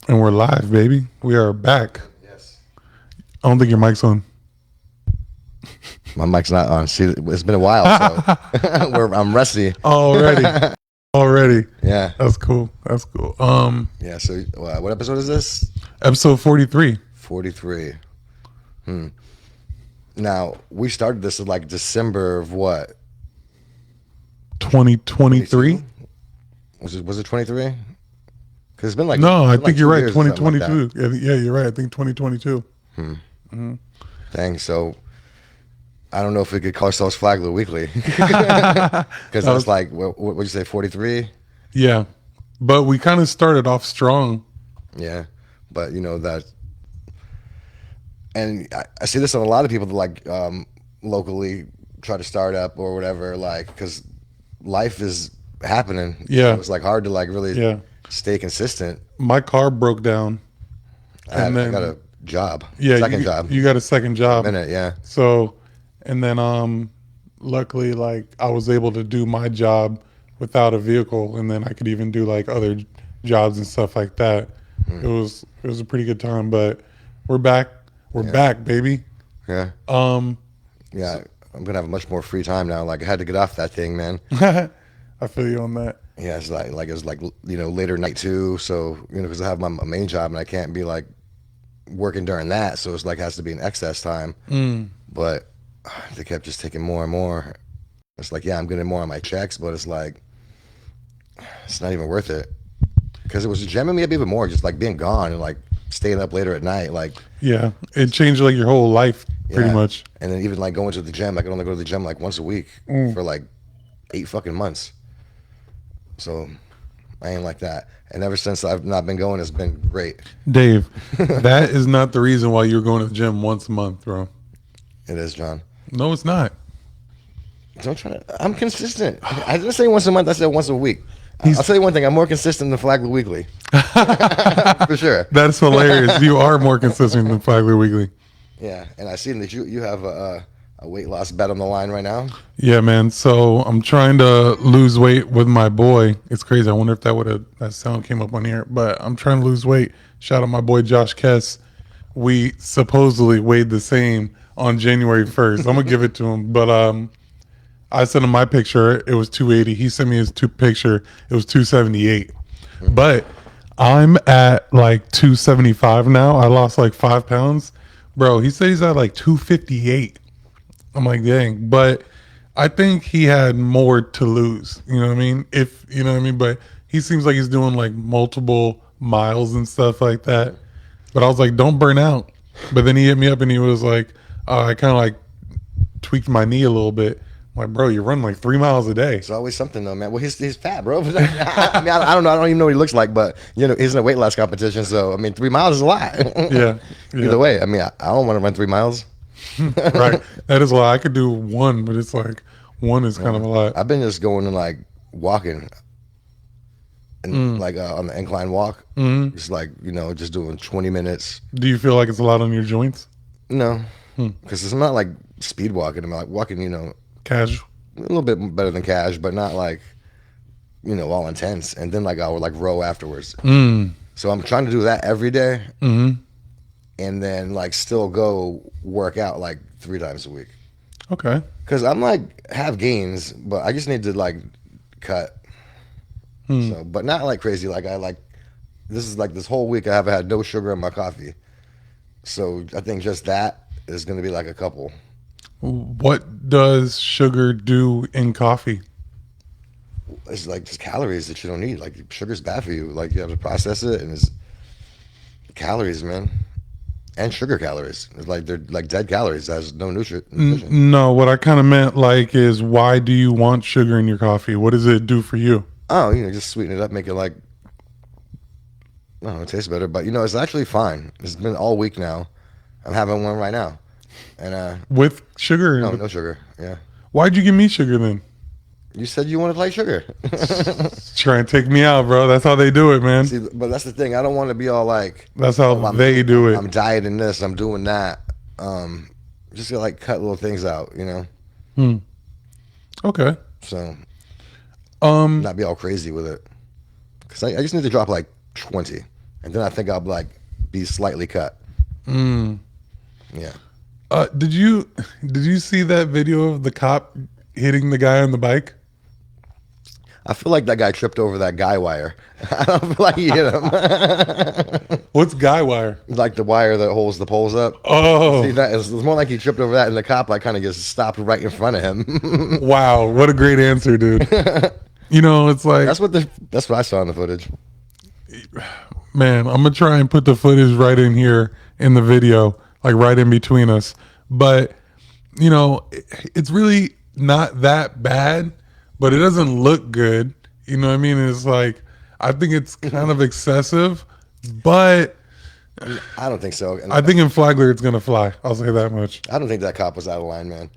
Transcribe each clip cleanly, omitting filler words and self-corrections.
And we're live, baby. We are back. Yes. I don't think your mic's on. My mic's not on. See, it's been a while, so I'm rusty. Already. Already. Yeah. That's cool. That's cool. Yeah. So, what episode is this? Episode 43. 43. Now, we started this in like December of what? 2023? 22? Was it 23? Because it's been like No, I it's been think like you're 2 right. years or something like 2022. Yeah, you're right. I think 2022. Dang. So, I don't know if we could call ourselves Flagler Weekly because that's like what would you say 43? Yeah. But we kind of started off strong. Yeah, but you know that, and I see this on a lot of people that like locally try to start up or whatever, like because life is happening. Yeah. So it's like hard to like really Yeah. stay consistent. My car broke down. I got a job, Yeah, second job, you got a second job. minute, yeah, So, and then luckily like I was able to do my job without a vehicle, and then I could even do like other jobs and stuff like that. It was a pretty good time, but we're back. We're back, baby. yeah, Um yeah. I'm gonna have much more free time now. Like I had to get off that thing, man. I feel you on that. Yeah, it's like it was like later night too. So because I have my main job and I can't be like working during that, so it's like has to be an excess time. But they kept just taking more and more. It's like, yeah, I'm getting more on my checks, but it's like it's not even worth it because it was jamming me up even more, just like being gone and like staying up later at night, like Yeah, it changed like your whole life pretty yeah. much. And then even like going to the gym, I could only go to the gym like once a week for like 8 fucking months. So I ain't like that. And ever since I've not been going, it's been great. Dave, that is not the reason why you're going to the gym once a month, bro. It is, John. No, it's not. Don't try to. I'm consistent. I didn't say once a month. I said once a week. I'll tell you one thing. I'm more consistent than Flagler Weekly, for sure. That's hilarious. You are more consistent than Flagler Weekly. Yeah, and I see that you have a weight loss bet on the line right now. Yeah, man. So I'm trying to lose weight with my boy. It's crazy. I wonder if that sound came up on here. But I'm trying to lose weight. Shout out my boy Josh Kess. We supposedly weighed the same on January 1st. I'm gonna give it to him. But I sent him my picture. It was 280. He sent me his picture. It was 278. But I'm at like 275 now. I lost like 5 pounds. Bro, he said he's at like 258. I'm like, dang. But I think he had more to lose. You know what I mean? If you know what I mean. But he seems like he's doing like multiple miles and stuff like that. But I was like, don't burn out. But then he hit me up and he was like, I kind of like tweaked my knee a little bit. I'm like, bro, you run like 3 miles a day. It's always something though, man. Well, he's fat, bro. I mean, I don't know. I don't even know what he looks like, but he's in a weight loss competition. So I mean, 3 miles is a lot. Yeah. Either way, I mean, I don't want to run 3 miles. Right. That is a lot. I could do one, but it's like one is kind of a lot. I've been just going and like walking, and like on the incline walk, just like just doing 20 minutes. Do you feel like it's a lot on your joints? No, because it's not like speed walking. I'm like walking, Casual. a little bit better than cash, but not like all intense. And then like I would like row afterwards. So I'm trying to do that every day, and then like still go work out like 3 times a week. Okay. Because I'm like have gains, but I just need to like cut. So, but not like crazy. Like this is like this whole week I haven't had no sugar in my coffee. So I think just that is going to be like a couple. What does sugar do in coffee? It's like just calories that you don't need. Like sugar's bad for you. Like you have to process it, and it's calories, man, and sugar calories. It's like they're like dead calories. There's no nutrition. No, what I kind of meant like is why do you want sugar in your coffee? What does it do for you? Oh, just sweeten it up, make it like I don't know, it tastes better. But it's actually fine. It's been all week now. I'm having one right now, and With sugar? no sugar. Yeah. Why'd you give me sugar then? You said you wanted like sugar. Try and take me out, bro. That's how they do it, man. See, but that's the thing. I don't want to be all like. That's how they do it. I'm dieting this. I'm doing that. Just to like cut little things out, Okay. So, not be all crazy with it. Because I just need to drop like 20, and then I think I'll like be slightly cut. Yeah. Did you see that video of the cop hitting the guy on the bike? I feel like that guy tripped over that guy wire. I don't feel like he hit him. What's guy wire? Like the wire that holds the poles up. Oh, See, that it's more like he tripped over that, and the cop like kind of just stopped right in front of him. wow, what a great answer, dude. You know, it's like, That's what I saw in the footage. man, I'm gonna try and put the footage right in here in the video, like right in between us. But you know, it's really not that bad, but it doesn't look good. You know what I mean? It's like, I think it's kind of excessive, but I don't think so. And I think in Flagler it's gonna fly. I'll say that much. I don't think that cop was out of line, man.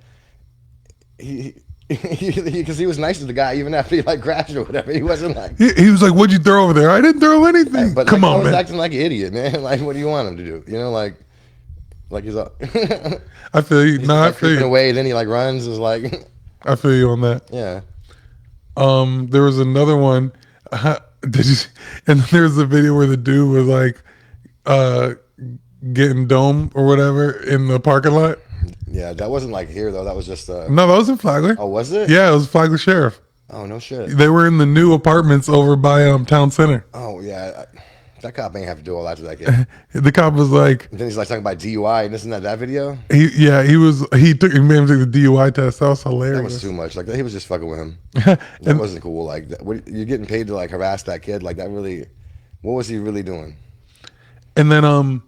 Because he was nice to the guy even after he like crashed or whatever. He wasn't like, He was like, "What'd you throw over there?" I didn't throw anything. but Come like, I on, was man. acting like an idiot, man. Like, what do you want him to do? You know, like he's all, I feel you. No, I like feel creeping you. away, then he like runs. Is like, I feel you on that. yeah. There was another one. Did you? And there was a video where the dude was like, getting dome or whatever in the parking lot. Yeah, that wasn't like here though. That was just No, that was in Flagler. Oh, was it? Yeah, it was Flagler Sheriff. Oh, no shit. They were in the new apartments over by Town Center. Oh yeah, that cop ain't have to do all that to that kid. The cop was like, And then he's like talking about DUI and isn't that video? he made him take the DUI test. That was hilarious. That was too much. Like he was just fucking with him. That wasn't cool. Like you're getting paid to like harass that kid. Like that really. What was he really doing? And then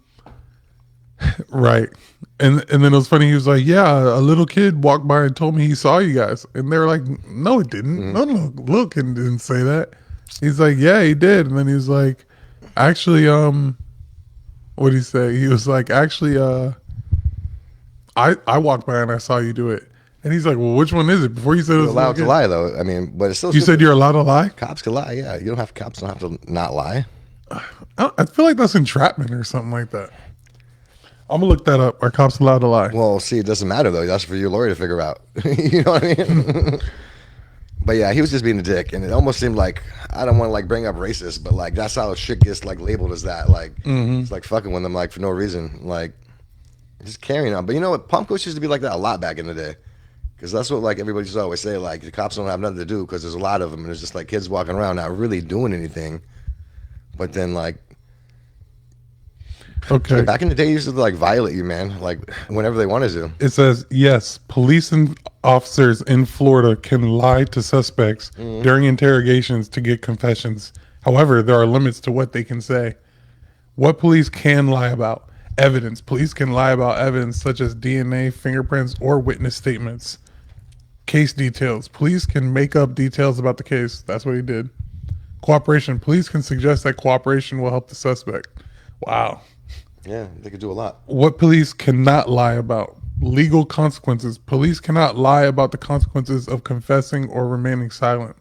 right. And then it was funny, he was like, "Yeah, a little kid walked by and told me he saw you guys." And they were like, "No, it didn't. No, little kid didn't say that." He's like, "Yeah, he did." And then he was like, "Actually, what did he say?" He was like, "Actually, I walked by and I saw you do it." And he's like, "Well, which one is it?" Before you said it You're was a allowed little to kid. lie though. I mean, but it's still. You said you're allowed to lie? cops can lie. Yeah, you don't have cops don't have to not lie. I feel like that's entrapment or something like that. I'm gonna look that up. Are cops allowed to lie? Well, see, it doesn't matter though. That's for your lawyer to figure out. You know what I mean? But yeah, he was just being a dick, and it almost seemed like I don't want to like bring up racist, but like that's how shit gets like labeled as that. Like it's like fucking with them like for no reason, like just carrying on. But you know what? Pump coach used to be like that a lot back in the day, because that's what like everybody used to always say. Like the cops don't have nothing to do because there's a lot of them, and there's just like kids walking around not really doing anything. But then like Okay. back in the day, they used to like violate you, man, like whenever they wanted to. It says, yes, police and officers in Florida can lie to suspects during interrogations to get confessions. However, there are limits to what they can say. What police can lie about? Evidence. Police can lie about evidence such as DNA, fingerprints, or witness statements. Case details. Police can make up details about the case. That's what he did. Cooperation. Police can suggest that cooperation will help the suspect. Wow. Yeah, they could do a lot. What police cannot lie about? Legal consequences. Police cannot lie about the consequences of confessing or remaining silent.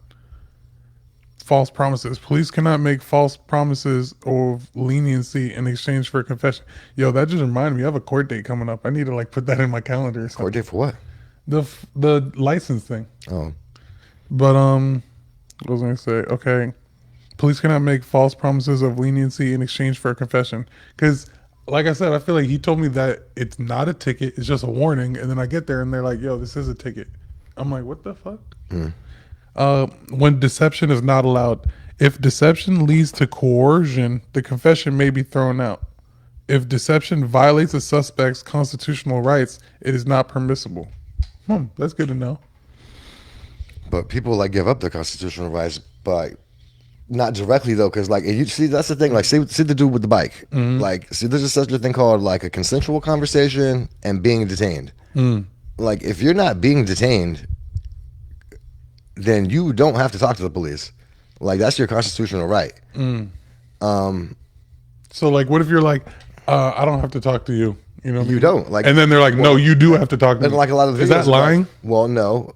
False promises. Police cannot make false promises of leniency in exchange for a confession. Yo, that just reminded me. I have a court date coming up. I need to like put that in my calendar or something. Court date for what? The license thing. Oh, But what was I gonna say? Okay, police cannot make false promises of leniency in exchange for a confession. Because, like I said, I feel like he told me that it's not a ticket; it's just a warning. And then I get there and they're like, "Yo, this is a ticket." I'm like, "What the fuck?" When deception is not allowed, if deception leads to coercion, the confession may be thrown out. If deception violates a suspect's constitutional rights, it is not permissible. That's good to know. but people like give up their constitutional rights, but not directly though, because like you see, that's the thing. Like, see the dude with the bike. Like, see, there's such a thing called like a consensual conversation and being detained. Like, if you're not being detained, then you don't have to talk to the police. Like, that's your constitutional right. So, like, what if you're like, I don't have to talk to you? You know, what I You mean? don't, like- and then they're like, no, you do have to talk to And me. like a lot of the is videos that lying? Well, no.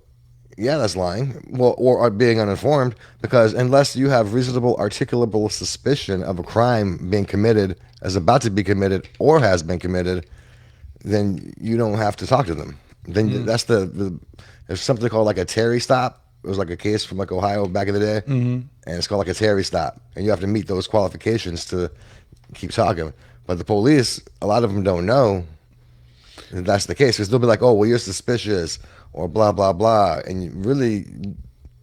Yeah, that's lying. Well, or being uninformed, because unless you have reasonable articulable suspicion of a crime being committed, is about to be committed, or has been committed, then you don't have to talk to them. Then that's the there's something called like a Terry stop. It was like a case from like Ohio back in the day, and it's called like a Terry stop, and you have to meet those qualifications to keep talking. But the police, a lot of them don't know that that's the case because they'll be like, "Oh, well, you're suspicious," or blah blah blah, and really,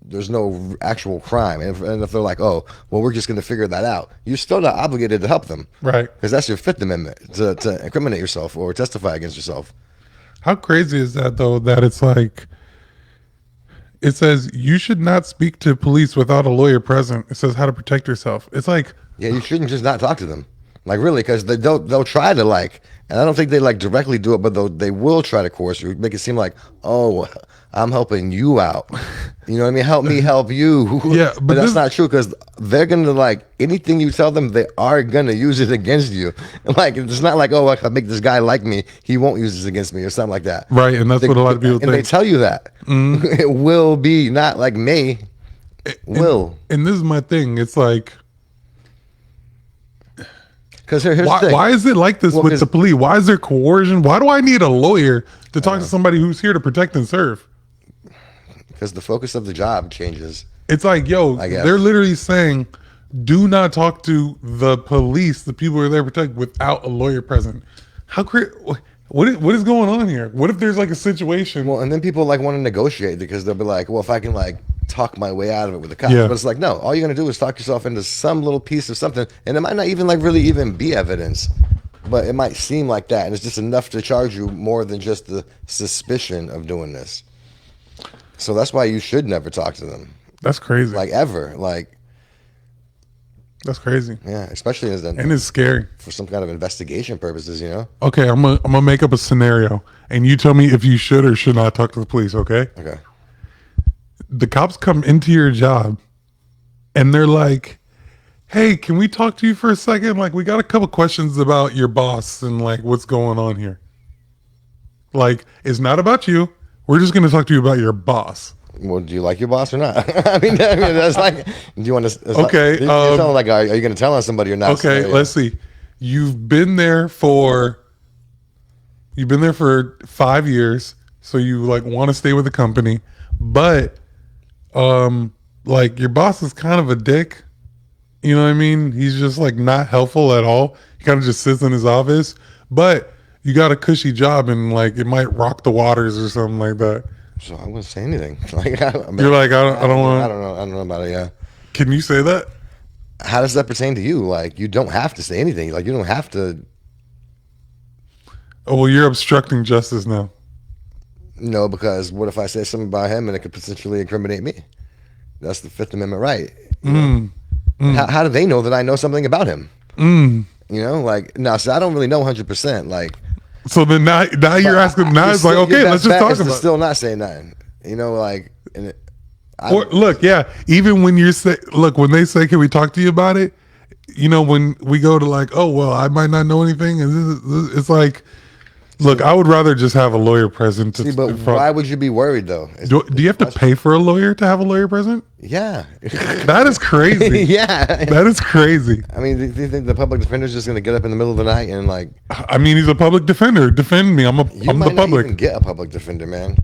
there's no actual crime. And if they're like, "Oh, well, we're just going to figure that out," you're still not obligated to help them, Right. because that's your Fifth Amendment to incriminate yourself or testify against yourself. How crazy is that though? That it's like it says you should not speak to police without a lawyer present. It says how to protect yourself. It's like Yeah, you shouldn't just not talk to them, like really, because they'll try to like, and I don't think they like directly do it, but they will try to coerce you, make it seem like, oh, I'm helping you out. You know what I mean? Help me help you. Yeah, but that's this- not true because they're gonna like anything you tell them, they are gonna use it against you. Like it's not like, oh, if I make this guy like me, he won't use this against me or something like that. right, and that's what a lot of people And they think. tell you that it will be not like me. Will. And this is my thing. It's like Because here's the thing. why is it like this Well, with 'cause- the police? Why is there coercion? Why do I need a lawyer to talk to somebody who's here to protect and serve? Because the focus of the job changes. It's like, yo, I guess. they're literally saying, do not talk to the police, the people who are there to protect, without a lawyer present. How what is going on here? What if there's like a situation? Well, and then people like want to negotiate because they'll be like, well, if I can like talk my way out of it with the cops. Yeah. But it's like, no, all you're going to do is talk yourself into some little piece of something. And it might not even like really even be evidence, but it might seem like that. And it's just enough to charge you more than just the suspicion of doing this. So that's why you should never talk to them, That's crazy. like ever. Like, That's crazy. yeah, especially as And it's scary. for some kind of investigation purposes, you know? Okay, I'm gonna make up a scenario, and you tell me if you should or should not talk to the police. Okay? Okay. The cops come into your job, and they're like, "Hey, can we talk to you for a second? Like, we got a couple questions about your boss and like what's going on here. Like, it's not about you. We're just gonna talk to you about your boss." Well, do you like your boss or not? I mean, that's like, do you want to? Okay, You're sounding like, are you going to tell on somebody or not? Okay, let's see. You've been there for 5 years, so you like want to stay with the company, but like your boss is kind of a dick. You know what I mean? He's just like not helpful at all. He kind of just sits in his office, but you got a cushy job and like it might rock the waters or something like that. So I wouldn't say anything. Like, You're like, I don't want. I don't know about it. Yeah. Can you say that? How does that pertain to you? Like, you don't have to say anything. Like, you don't have to. Oh well, you're obstructing justice now. No, because what if I say something about him and it could potentially incriminate me? That's the Fifth Amendment right. You know? How do they know that I know something about him? You know, like, no, so I don't really know 100%. Like, So then now you're asking. Now it's like, okay, let's just talk about it. Still not saying nothing. You know, like, and it, Or look, yeah. Even when you're when they say, "Can we talk to you about it?" You know, when we go to like, "Oh, well, I might not know anything," and it's like, look, I would rather just have a lawyer present. see, but why would you be worried though? Do you have to pay for a lawyer to have a lawyer present? Yeah, That is crazy. yeah. That is crazy. I mean, do you think the public defender's just gonna get up in the middle of the night and like? I mean, he's a public defender. Defend me. I'm You the might not public. even get a public defender, man.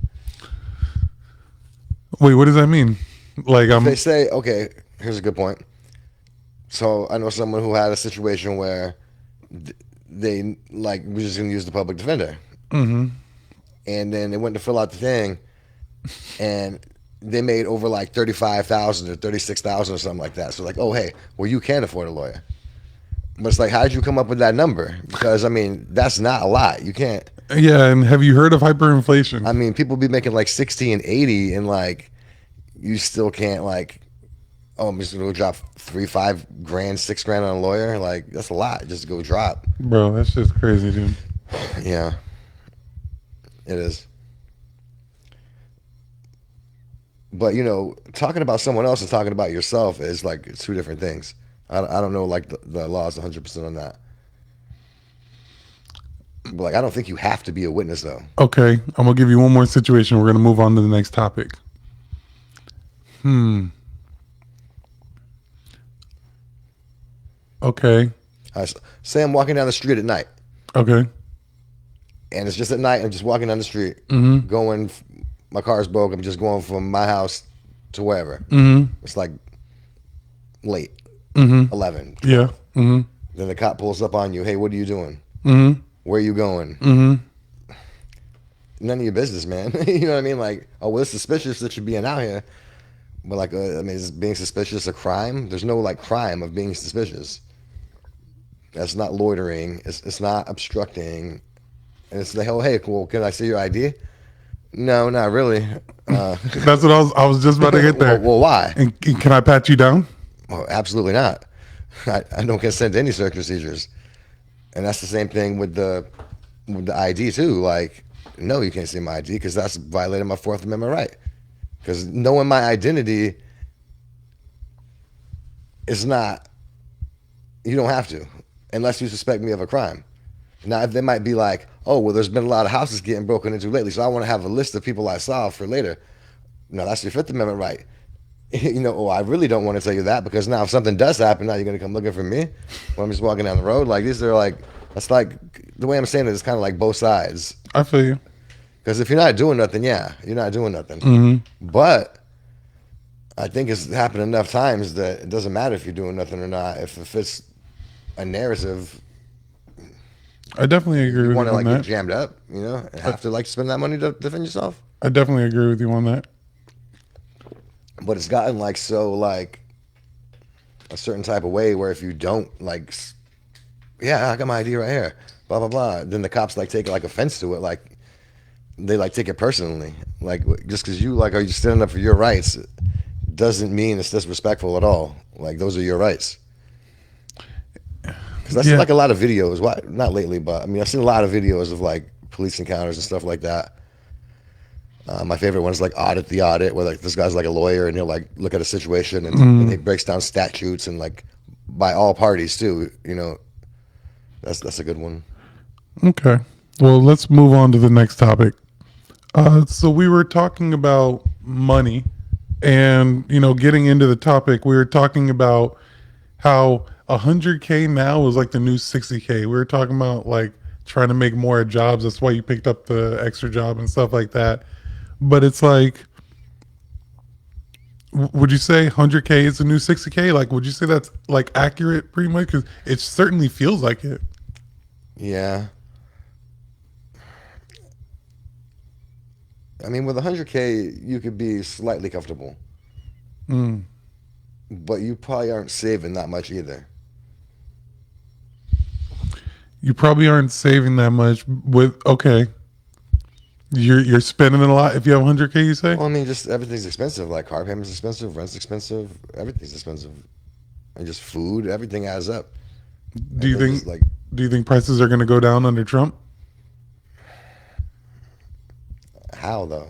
Wait, what does that mean? Like They say, okay, here's a good point. So I know someone who had a situation where they like we're just gonna use the public defender, and then they went to fill out the thing, and they made over like 35,000 or 36,000 or something like that. So like, oh hey, well you can afford a lawyer, but it's like, how did you come up with that number? Because I mean, that's not a lot. You can't. Yeah, and have you heard of hyperinflation? I mean, people be making like 60 and 80, and like you still can't like. Oh, I'm just gonna go drop $3-5 grand, $6 grand on a lawyer. Like that's a lot. Just to go drop. Bro, that's just crazy, dude. Yeah, it is. But you know, talking about someone else and talking about yourself is like two different things. I don't know like the laws 100% on that. But like I don't think you have to be a witness though. Okay, I'm gonna give you one more situation. We're gonna move on to the next topic. Okay. Say I'm walking down the street at night, Okay. and it's just at night. I'm just walking down the street, going. My car's broke. I'm just going from my house to wherever. It's like late, 11. Yeah. Then the cop pulls up on you. Hey, what are you doing? Mm-hmm. Where are you going? Mm-hmm. None of your business, man. You know what I mean? Like, oh, well, it's suspicious that you're being out here. But like, I mean, is being suspicious a crime? There's no like crime of being suspicious. That's not loitering. It's not obstructing. And it's like, oh, hey, cool. Can I see your ID? No, not really. That's what I was just about to get there. Well, why? And can I pat you down? Well, absolutely not. I don't consent to any search procedures. And that's the same thing with the ID too. Like, no, you can't see my ID because that's violating my Fourth Amendment right. Because knowing my identity is not. You don't have to, unless you suspect me of a crime. Now, if they might be like, oh, well, there's been a lot of houses getting broken into lately, so I want to have a list of people I saw for later. No, that's your Fifth Amendment right. You know, oh, I really don't want to tell you that because now if something does happen, now you're going to come looking for me when I'm just walking down the road. Like, these are like, that's like, the way I'm saying it is kind of like both sides. I feel you. Because if you're not doing nothing, yeah, you're not doing nothing. Mm-hmm. But I think it's happened enough times that it doesn't matter if you're doing nothing or not. If it's a narrative, I definitely agree you with want you to on like get that. jammed up, you know, and have to like spend that money to defend yourself. I definitely agree with you on that. But it's gotten like so like a certain type of way where if you don't like, yeah, I got my ID right here, blah blah blah. Then the cops like take like offense to it, like they like take it personally, like just because you like are you standing up for your rights doesn't mean it's disrespectful at all. Like those are your rights. Because I see Yeah. like a lot of videos. Why not lately, but I mean I've seen a lot of videos of like police encounters and stuff like that. My favorite one is like Audit the Audit, where like this guy's like a lawyer and he'll like look at a situation and he breaks down statutes and like by all parties too. You know, that's a good one. Okay. Well, let's move on to the next topic. So we were talking about money, and getting into the topic, we were talking about how 100K now is like the new 60K. We were talking about like trying to make more jobs. That's why you picked up the extra job and stuff like that. But it's like, would you say 100K is the new 60K? Like, would you say that's like accurate pretty much? Because it certainly feels like it. Yeah, I mean with 100K you could be slightly comfortable, Mm. but you probably aren't saving that much either. You probably aren't saving that much with, okay. You're spending it a lot if you have 100K, you say? Well, I mean just everything's expensive. Like car payments expensive, rent's expensive, everything's expensive, and just food, everything adds up. Do And you then think just like do you think prices are going to go down under Trump? how though?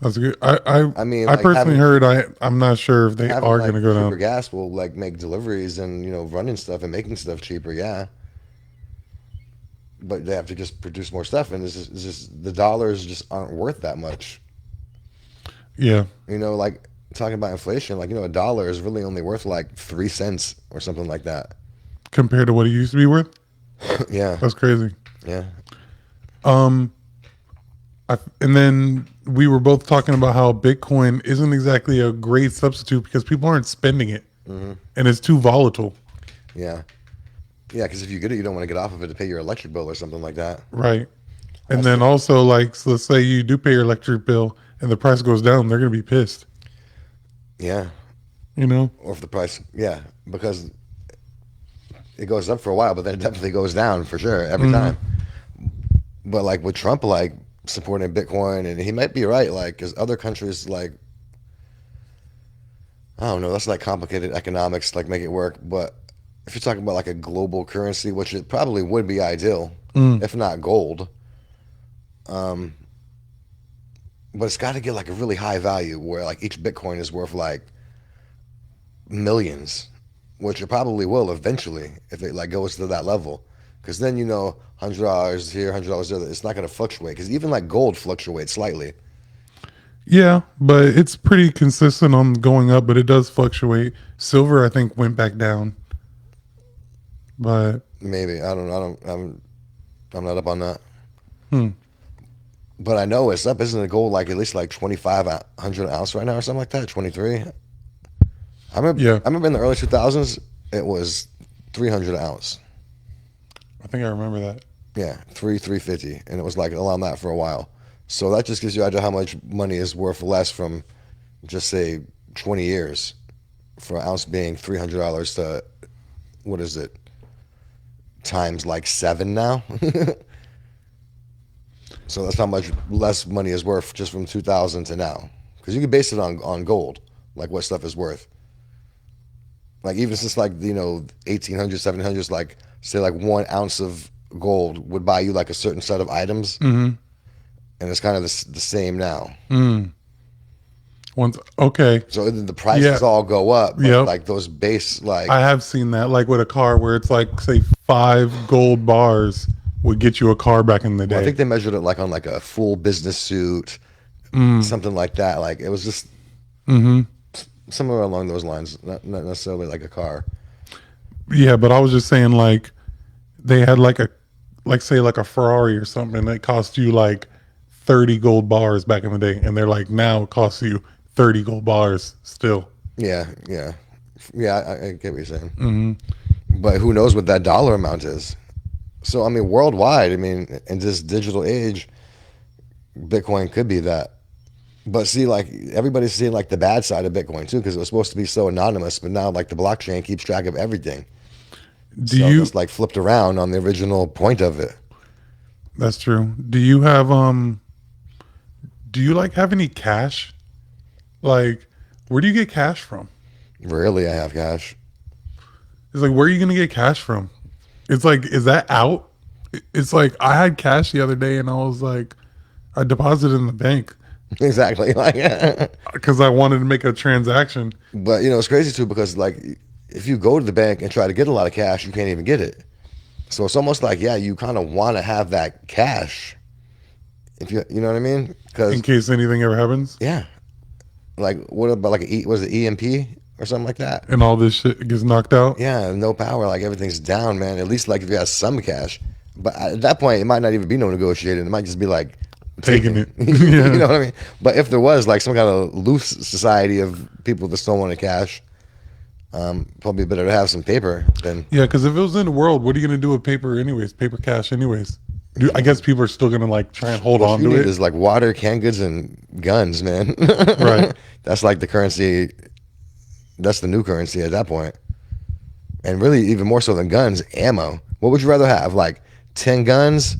That's good. I I mean, I like personally heard I'm not sure if they having are like going to go cheaper down. gas will like make deliveries and running stuff and making stuff cheaper. Yeah, but they have to just produce more stuff, and it's just the dollars just aren't worth that much. Yeah, Like talking about inflation, like a dollar is really only worth like 3 cents or something like that. compared to what it used to be worth. Yeah, That's crazy. yeah, Um and then we were both talking about how Bitcoin isn't exactly a great substitute because people aren't spending it and it's too volatile. yeah, yeah. Because if you get it, you don't want to get off of it to pay your electric bill or something like that. Right. And That's then the, also, like, so let's say you do pay your electric bill and the price goes down, they're going to be pissed, yeah. you know? Or if the price, yeah, because it goes up for a while, but then it definitely goes down for sure every time. But like with Trump, like supporting Bitcoin, and he might be right, like because other countries, like I don't know, that's like complicated economics, like make it work. But if you're talking about like a global currency, which it probably would be ideal, if not gold, but it's got to get like a really high value where like each Bitcoin is worth like millions, which it probably will eventually if it like goes to that level. Because then $100 here, $100 there. It's not going to fluctuate. Because even like gold fluctuates slightly. Yeah, but it's pretty consistent on going up, but it does fluctuate. Silver, I think, went back down, but Maybe I don't. I don't. I'm not up on that. hmm. But I know it's up. Isn't it gold like at least like 2,500 an ounce right now or something like that? 23. I remember. Yeah. I remember in the early 2000s it was 300 an ounce. I think I remember that. Yeah, 350, and it was like around that for a while. So that just gives you an idea how much money is worth less from, just say, 20 years, for an ounce being $300 to, what is it, times like 7 now. So that's how much less money is worth just from 2000 to now, because you can base it on gold, like what stuff is worth. Like even since like 1800s, 1700s, like say like 1 ounce of gold would buy you like a certain set of items, and it's kind of the same now. Once, okay. So the prices all go up, but Yep. like those base, like I have seen that, like with a car where it's like, say, 5 gold bars would get you a car back in the day. I think they measured it like on like a full business suit, something like that. Like it was just somewhere along those lines, not necessarily like a car. Yeah, but I was just saying, like, they had like say like a Ferrari or something that cost you like 30 gold bars back in the day, and they're like, now it costs you 30 gold bars still. Yeah, yeah, yeah. I get what you're saying, but who knows what that dollar amount is? So I mean, worldwide, I mean, in this digital age, Bitcoin could be that. But see, like everybody's seeing like the bad side of Bitcoin too, because it was supposed to be so anonymous, but now like the blockchain keeps track of everything. So it's like flipped around on the original point of it. That's true. Do you have do you like have any cash? Like, where do you get cash from? Rarely I have cash. It's like, where are you gonna get cash from? It's like, is that out? It's like, I had cash the other day and I was like, I deposited in the bank Exactly. Like, because I wanted to make a transaction. but it's crazy too, because like if you go to the bank and try to get a lot of cash, you can't even get it. So it's almost like, yeah, you kind of want to have that cash, if you know what I mean? Because In case anything ever happens yeah, like what about like was it EMP or something like that? and all this shit gets knocked out. Yeah, no power, like everything's down, man. At least like if you have some cash, but at that point it might not even be no negotiating. It might just be like Taking it. You know what I mean? But if there was like some kind of loose society of people that still wanted cash, probably better to have some paper than. Yeah, because if it was in the world, what are you gonna do with paper anyways? Paper cash anyways. I guess people are still gonna like try and hold What on you to need it. is like water, canned goods, and guns, man. Right. That's like the currency. That's the new currency at that point. And really, even more so than guns, ammo. What would you rather have? Like 10 guns,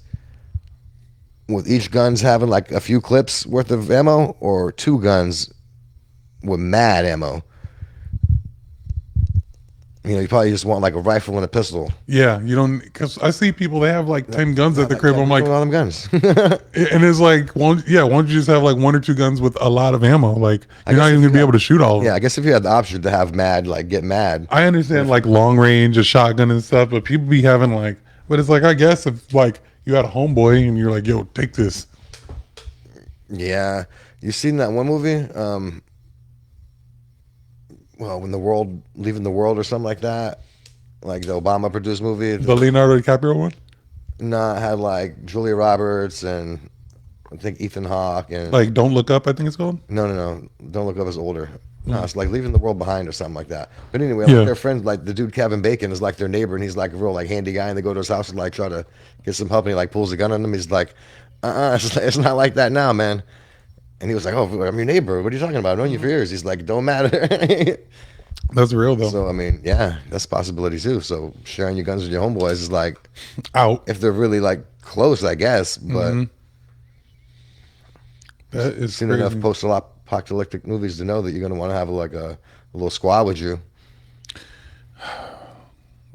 with each guns having like a few clips worth of ammo, or 2 guns with mad ammo? You probably just want like a rifle and a pistol. Yeah, you don't, because I see people, they have like 10 guns at the crib. I'm like, all them guns. and it's like, why don't you just have like 1 or 2 guns with a lot of ammo? Like, you're not guess even if gonna you be had- able to shoot all of them. Yeah, I guess if you had the option to have mad, like get mad. I understand like long range, a shotgun and stuff, but people be having like, but it's like, I guess if like you had a homeboy and you're like, yo, take this. Yeah, you seen that one movie? Well, when the world leaving the world or something like that, like the Obama produced movie. The Leonardo DiCaprio one? No, it had like Julia Roberts and I think Ethan Hawke and Like, Don't Look Up, I think it's called. no, Don't Look Up is older. No, it's like Leaving the World Behind or something like that. But anyway, Yeah. like their friend, like the dude Kevin Bacon, is like their neighbor, and he's like a real like handy guy. And they go to his house and like try to get some help, and he like pulls a gun on him. He's like, it's not like that now, man. And he was like, oh, I'm your neighbor. What are you talking about? I've known you for years. He's like, don't matter. That's real though. So I mean, yeah, that's a possibility too. So sharing your guns with your homeboys is like, Out. if they're really like close, I guess. But That is seen crazy. enough post-apocalyptic movies to know that you're gonna want to have like a little squad with you.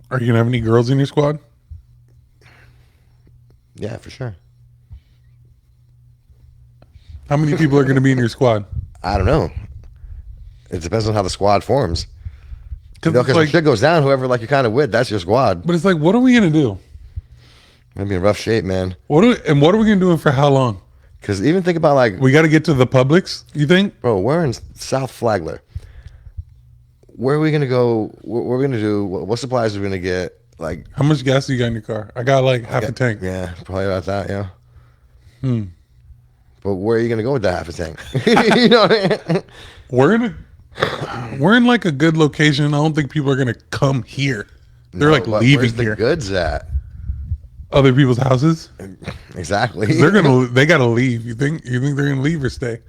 Are you gonna have any girls in your squad? Yeah, for sure. How many people are gonna be in your squad? I don't know. It depends on how the squad forms. Because Because when shit goes down, whoever like you're kind of with, that's your squad. but it's like, what are we gonna do? Gonna be in rough shape, man. What are we gonna do and for how long? Because even think about like, We got to get to the Publix. You think? bro, we're in South Flagler. Where are we gonna go? What are we gonna do? What supplies are we gonna get? Like, How much gas do you got in your car? I got like half a tank. yeah, probably about that. Yeah. But where are you gonna go with that half a tank? You know what I mean? We're in like a good location. I don't think people are gonna come here. They're like but leaving where's the here. goods at? Other people's houses. Exactly. They gotta leave. You think they're gonna leave or stay?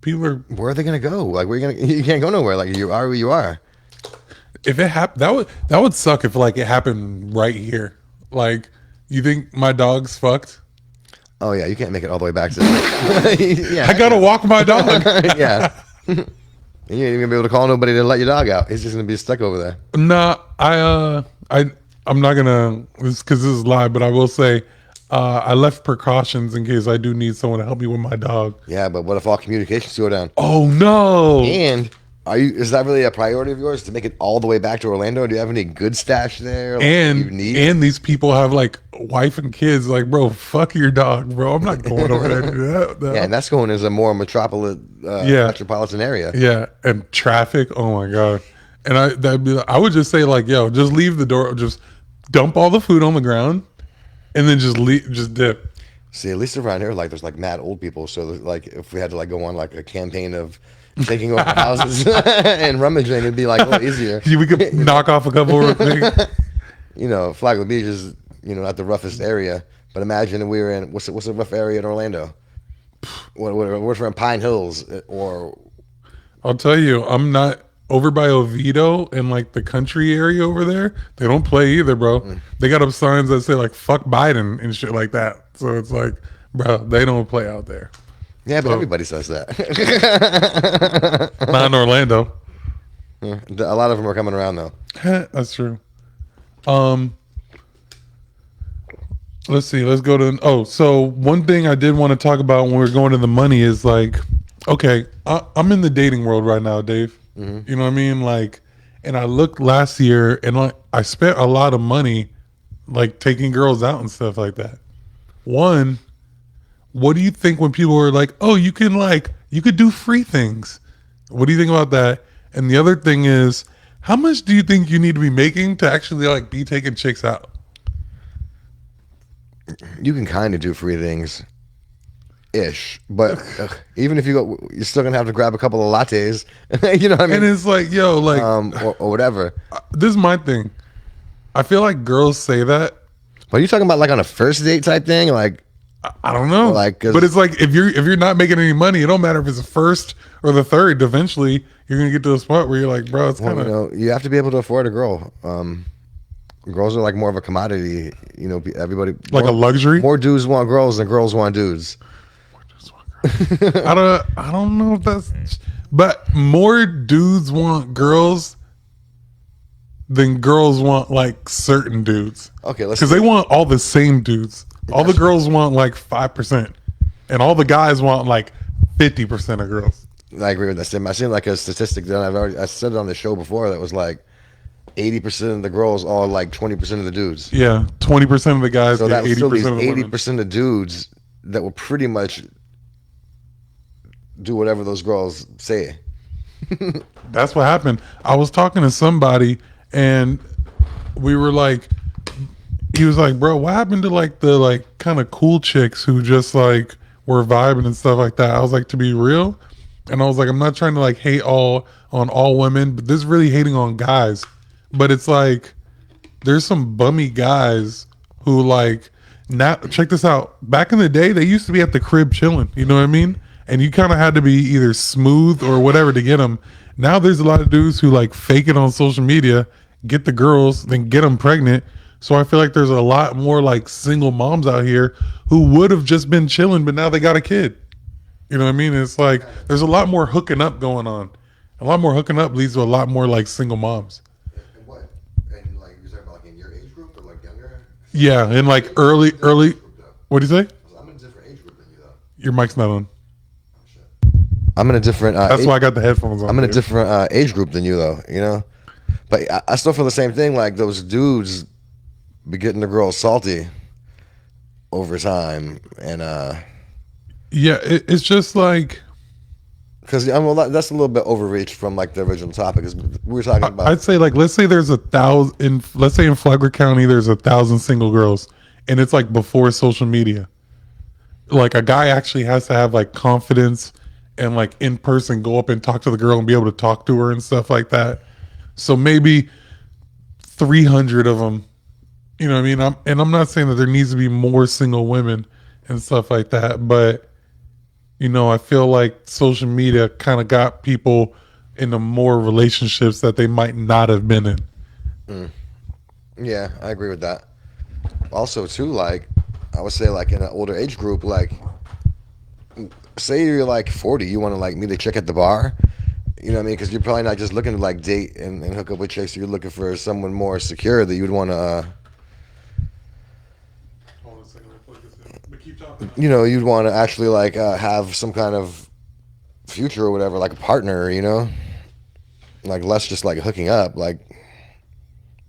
People are. Where are they gonna go? Like, where you can't go nowhere. Like, you are who you are. If it happened, that would suck if like it happened right here. Like, you think my dog's fucked? Oh yeah, you can't make it all the way back to. Yeah, I gotta walk my dog. yeah. You ain't gonna be able to call nobody to let your dog out. He's just gonna be stuck over there. Nah, I'm not gonna, because this is live, but I will say, I left precautions in case I do need someone to help me with my dog. Yeah, but what if all communications go down? Oh no! And is that really a priority of yours to make it all the way back to Orlando? Do you have any good stash there? Like, you need? And these people have like wife and kids. Like, bro, fuck your dog, bro. I'm not going over there to do that. No. Yeah, and that's going as a more metropolitan area. Yeah, and traffic. Oh my god. And I would just say like, yo, just leave the door, just dump all the food on the ground, and then just leave, just dip. See, at least around here, like there's like mad old people. So like, if we had to like go on like a campaign of taking over houses and rummaging, it'd be like a little easier. We could knock off a couple real quick. Flagler Beach is not the roughest area, but imagine if we were in what's a rough area in Orlando? What if we're in Pine Hills or? I'll tell you, I'm not over by Oviedo and like the country area over there. They don't play either, bro. They got up signs that say like "fuck Biden" and shit like that. So it's like, bro, they don't play out there. Yeah, but everybody says that. Not in Orlando. Yeah, a lot of them are coming around though. That's true. Let's see. Let's go to. So one thing I did want to talk about when we're going to the money is like, okay, I'm in the dating world right now, Dave. You know what I mean? Like, and I looked last year and like I spent a lot of money, like taking girls out and stuff like that. One, what do you think when people are like, oh, you could do free things? What do you think about that? And the other thing is, how much do you think you need to be making to actually like be taking chicks out? You can kind of do free things, ish, but even if you go, you're still gonna have to grab a couple of lattes. You know what I mean? And it's like, yo, like, or whatever. This is my thing. I feel like girls say that. But are you talking about like on a first date type thing, like? I don't know. Like, but it's like if you're not making any money, it don't matter if it's the first or the third. Eventually, you're gonna get to a spot where you're like, bro, it's kind of. You have to be able to afford a girl. Girls are like more of a commodity. Everybody like a luxury. More dudes want girls than girls want dudes. I don't know if that's, but more dudes want girls than girls want like certain dudes. Okay, because they want all the same dudes. All the girls want like 5%, and all the guys want like 50% of girls. I agree with that. I seen like a statistic that I said it on the show before that was like 80% of the girls are like 20% of the dudes. Yeah, 20% of the guys. So get that still leaves 80% 80% of dudes that will pretty much do whatever those girls say. That's what happened. I was talking to somebody, and we were like, he was like, bro, what happened to like the like kind of cool chicks who just like were vibing and stuff like that? I was like, to be real, and I was like, I'm not trying to like hate on all women, but this is really hating on guys. But it's like there's some bummy guys who like, now check this out. Back in the day, they used to be at the crib chilling. You know what I mean? And you kind of had to be either smooth or whatever to get them. Now there's a lot of dudes who like fake it on social media, get the girls, then get them pregnant. So I feel like there's a lot more like single moms out here who would have just been chilling, but now they got a kid. You know what I mean? It's like there's a lot more hooking up going on. A lot more hooking up leads to a lot more like single moms. And what? And like you're talking about like in your age group or like younger? Yeah, in like early. What do you say? I'm in a different age group than you though. Your mic's not on. I'm in a different. That's why I got the headphones on. I'm in a different age group than you though. You know, but I still feel the same thing. Like those dudes be getting the girls salty over time, and yeah, it's just like because that's a little bit overreach from like the original topic. Because we were talking about. I'd say like let's say there's 1,000. Let's say in Flagler County there's 1,000 single girls, and it's like before social media. Like a guy actually has to have like confidence and like in person go up and talk to the girl and be able to talk to her and stuff like that. So maybe 300 of them. You know what I mean? I'm not saying that there needs to be more single women and stuff like that, but I feel like social media kind of got people into more relationships that they might not have been in. Yeah, I agree with that. Also, too, like, I would say, like, in an older age group, like, say you're like 40, you want to like meet a chick at the bar, you know what I mean? Because you're probably not just looking to like date and hook up with chicks. You're looking for someone more secure that you'd want to, Hold on a second, but keep talking. you'd want to actually like have some kind of future or whatever, like a partner, like less just like hooking up, like.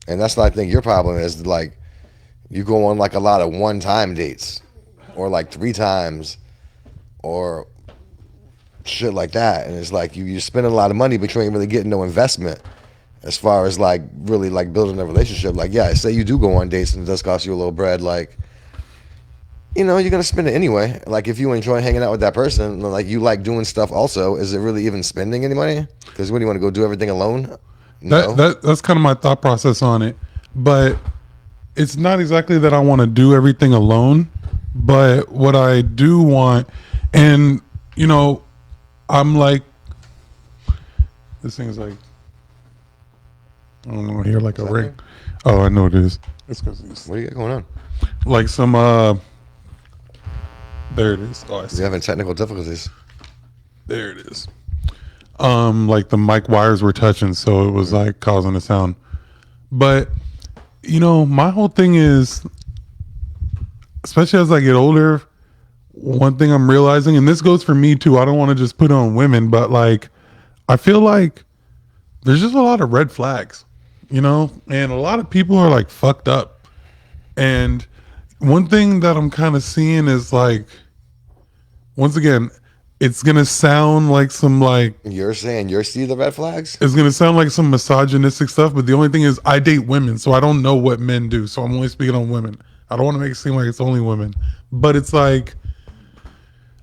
And that's what I think your problem is, like, you go on like a lot of one-time dates, or like 3 times, or shit like that, and it's like you're spending a lot of money, but you ain't really getting no investment as far as like really like building a relationship. Like, yeah, say you do go on dates and it does cost you a little bread, like, you're gonna spend it anyway. Like, if you enjoy hanging out with that person, like you like doing stuff also, is it really even spending any money? Because what do you want to go do everything alone? No. That's kind of my thought process on it, but it's not exactly that I want to do everything alone, but what I do want, and I'm like, this thing is like, I don't know, here like a ring. Oh, I know it is. It's because What do you got going on? like some there it is. Oh, I see. You're having technical difficulties. There it is. Like the mic wires were touching, so it was like causing a sound. But my whole thing is, especially as I get older, one thing I'm realizing, and this goes for me too, I don't want to just put on women, but like I feel like there's just a lot of red flags, and a lot of people are like fucked up. And one thing that I'm kind of seeing is like, once again, it's gonna sound like some like, You're saying you're seeing the red flags? it's gonna sound like some misogynistic stuff, but the only thing is I date women, so I don't know what men do. So I'm only speaking on women. I don't want to make it seem like it's only women, but it's like,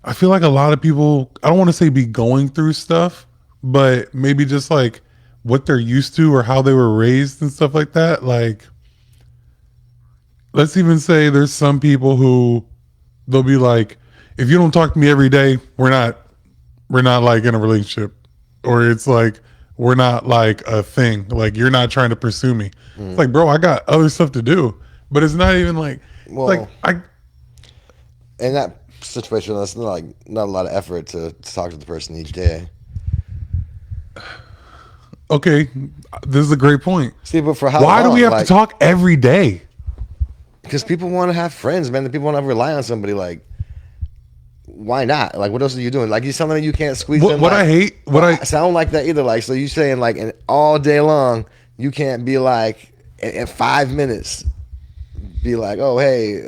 I feel like a lot of people, I don't want to say be going through stuff, but maybe just like what they're used to or how they were raised and stuff like that. Like, let's even say there's some people who they'll be like, if you don't talk to me every day, we're not like in a relationship, or it's like, we're not like a thing. Like, you're not trying to pursue me. It's like, bro, I got other stuff to do, but it's not even like, Well, like in that situation, that's not a lot of effort to talk to the person each day. okay, this is a great point. See, but for how Why do long? we have Like, to talk every day? Because people want to have friends, man. The people want to rely on somebody. Like, why not? Like, what else are you doing? Like, you're telling me you can't squeeze in. What like, I hate, what I sound like that either. Like, so you saying like all day long you can't be like in 5 minutes be like, oh hey,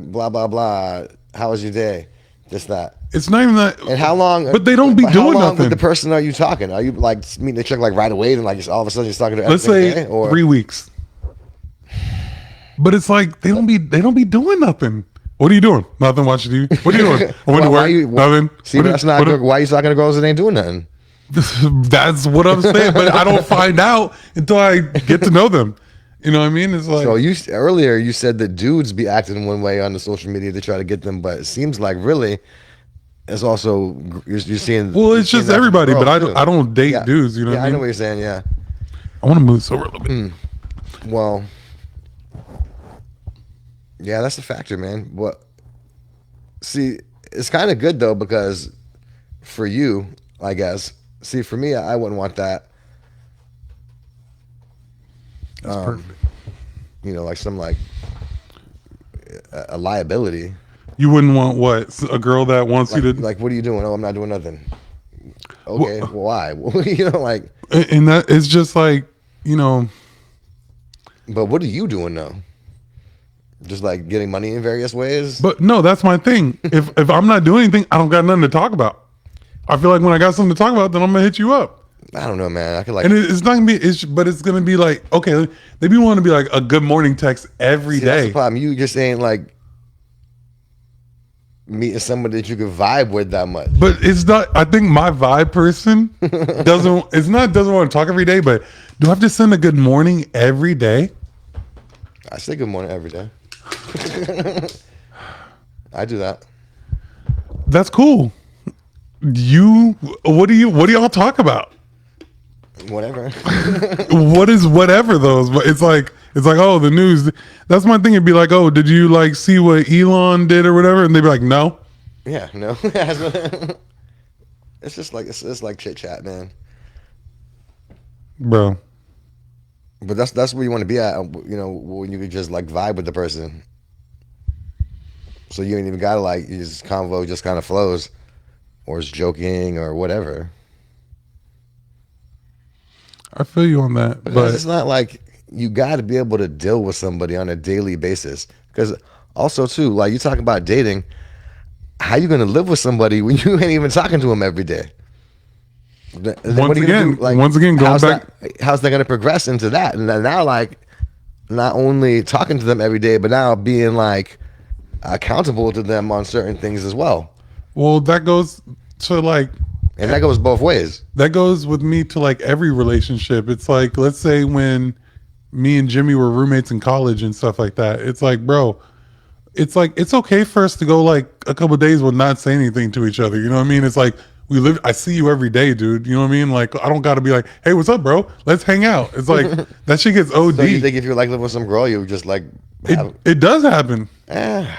blah blah blah. How was your day? Just that. it's not even that. And how long? But they don't be how doing long nothing. with the person are you talking? Are you like meeting the chick like right away and like just all of a sudden you're talking to her Let's every say day? Or 3 weeks. But it's like they don't be doing nothing. What are you doing? Nothing. Watching TV. What are you doing? I went to work. Nothing. See, that's not good. Why are you talking to girls that ain't doing nothing? That's what I'm saying. But I don't find out until I get to know them. You know what I mean? It's like, So earlier you said that dudes be acting one way on the social media to try to get them, but it seems like really it's also you're seeing. well, it's you're just seeing that everybody. from But girls, I too. don't date Yeah. dudes. You know Yeah, what I I mean? know what you're saying. Yeah. I want to move over a little bit. Well, yeah, that's a factor, man. What? See, it's kind of good though because for you, I guess. See, for me, I wouldn't want that. That's perfect. Like some like a liability. You wouldn't want what? A girl that wants Like, you to like, what are you doing? Oh, I'm not doing nothing. Okay, well, why? Like. and that it's just like, But what are you doing though? Just like getting money in various ways. but no, that's my thing. If I'm not doing anything, I don't got nothing to talk about. I feel like when I got something to talk about, then I'm gonna hit you up. I don't know, man. I could like. And it's not gonna be, but it's gonna be like, okay, they be wanting to be like a good morning text every See, that's day. the problem. You just ain't like meeting somebody that you could vibe with that much. But it's not. I think my vibe person doesn't want to talk every day. But do I have to send a good morning every day? I say good morning every day. I do that. That's cool. What do y'all talk about? Whatever. What is whatever those? But it's like oh, the news. That's my thing. It'd be like, oh, did you like see what Elon did or whatever? And they'd be like, no. Yeah, no. It's just like it's like chit chat, man. Bro. But that's where you want to be at, when you can just like vibe with the person. So you ain't even gotta like this convo just kind of flows, or it's joking or whatever. I feel you on that, But it's not like you got to be able to deal with somebody on a daily basis. Because also too, like you talk about dating, how you gonna live with somebody when you ain't even talking to them every day? Once again, going back, how's that gonna progress into that? And then now, like, not only talking to them every day, but now being like accountable to them on certain things as well. Well, that goes to like. And that goes both ways. That goes with me to like every relationship. It's like, let's say when me and Jimmy were roommates in college and stuff like that. It's like, bro, it's like, it's okay for us to go like a couple of days with not saying anything to each other. You know what I mean? It's like, I see you every day, dude. You know what I mean? Like, I don't got to be like, hey, what's up, bro? Let's hang out. It's like, that shit gets OD. So you think if you're like living with some girl, you would just like... It does happen. I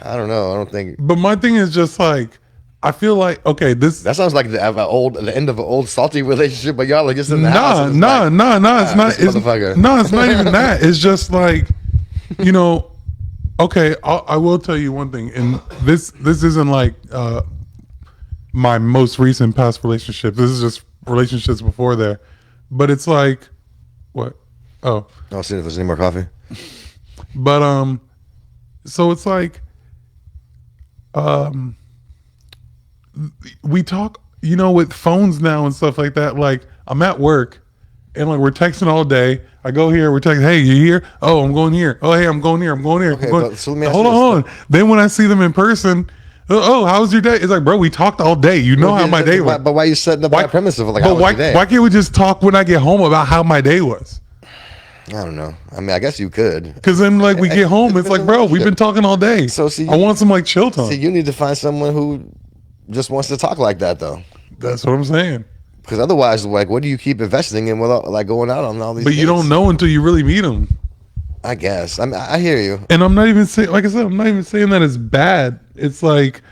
don't know. I don't think... But my thing is just like, I feel like, okay, that sounds like the end of an old salty relationship, but y'all are just in the house. It's not. It's not even that. It's just like, okay, I will tell you one thing, and this isn't like my most recent past relationship. This is just relationships before there, but it's like, what? Oh, I'll see if there's any more coffee. But so it's like, we talk, with phones now and stuff like that. Like, I'm at work and like we're texting all day. I go here, we're texting, hey, you here? Oh, I'm going here. Oh, hey, I'm going here. Okay, so let me ask hold on. Then when I see them in person, oh, how was your day? It's like, bro, we talked all day. You know how my day was. But why are you setting up that premise of like, how was your day? Why can't we just talk when I get home about how my day was? I don't know. I mean, I guess you could. Because then, like, we get home, it's like, bro, we've been talking all day. So see, I want some like chill time. See, you need to find someone who just wants to talk like that, though. That's what I'm saying. Because otherwise, like, what do you keep investing in without like going out on all these? But you don't know until you really meet them. I guess. I mean, I hear you. And I'm not even saying, like I said, I'm not even saying that it's bad. It's like,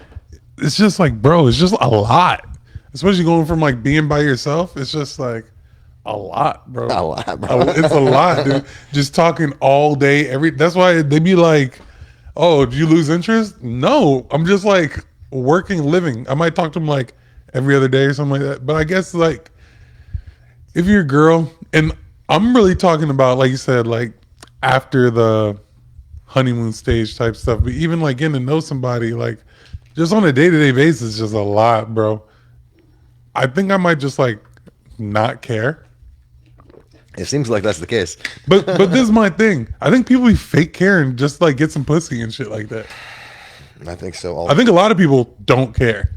it's just like, bro, it's just a lot. Especially going from like being by yourself. It's just like a lot, bro. A lot, bro. It's a lot, dude. Just talking all day, that's why they be like, oh, did you lose interest? No, I'm just like working, living. I might talk to them like every other day or something like that. But I guess like if you're a girl, and I'm really talking about, like you said, like after the honeymoon stage type stuff, but even like getting to know somebody, like just on a day-to-day basis, just a lot, bro. I think I might just like not care. It seems like that's the case. But this is my thing. I think people be fake caring just like get some pussy and shit like that. I think so. I think a lot of people don't care.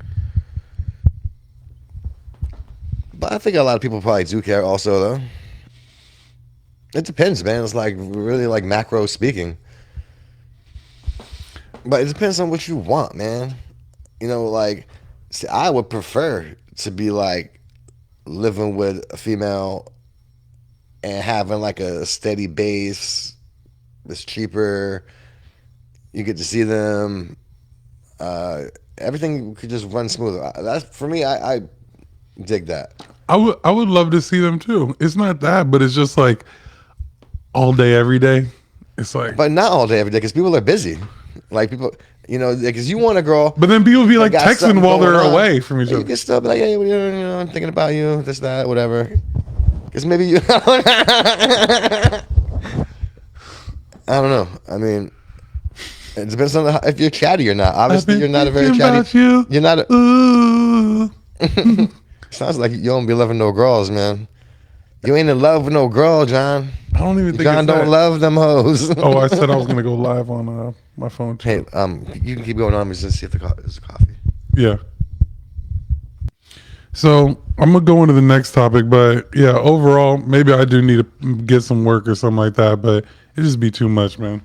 But I think a lot of people probably do care also, though. It depends, man. It's like really like macro speaking. But it depends on what you want, man. Like, see, I would prefer to be like living with a female and having like a steady base. It's cheaper. You get to see them. Everything could just run smoother. That's for me. I dig that. I would love to see them too. It's not that, but it's just like all day, every day. It's like, but not all day, every day, because people are busy. Like people, because you want a girl. But then people be like texting while they're away from each other. You can still be like, hey, I'm thinking about you, this, that, whatever. Because maybe you. I don't know. I mean, it depends on if you're chatty or not. Obviously, you're not a very chatty. You're not a. Ooh. Sounds like you don't be loving no girls, man. You ain't in love with no girl, John. I don't even think John don't love them hoes. Oh, I said I was gonna go live on my phone too. Hey, you can keep going on. Just see if there's coffee. Yeah. So I'm gonna go into the next topic, but yeah, overall, maybe I do need to get some work or something like that. But It just be too much, man.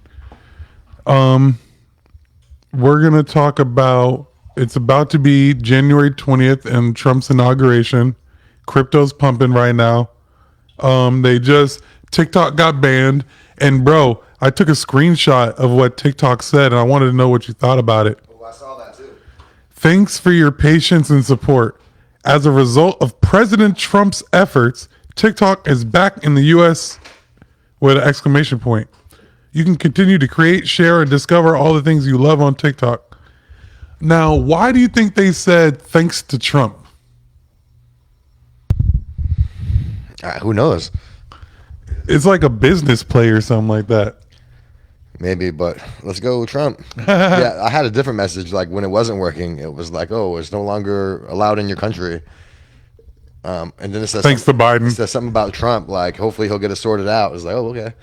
We're gonna talk about. It's about to be January 20th and Trump's inauguration. Crypto's pumping right now. They just TikTok got banned, and bro, I took a screenshot of what TikTok said, and I wanted to know what you thought about it. Oh, I saw that too. Thanks for your patience and support. As a result of President Trump's efforts, TikTok is back in the U.S. with an exclamation point. You can continue to create, share, and discover all the things you love on TikTok. Now, why do you think they said thanks to Trump? Who knows? It's like a business play or something like that. Maybe, but let's go Trump. Yeah, I had a different message. Like when it wasn't working, it was like, oh, it's no longer allowed in your country. And then it says Thanks to Biden. It says something about Trump. Like hopefully he'll get it sorted out. It's like, oh, okay.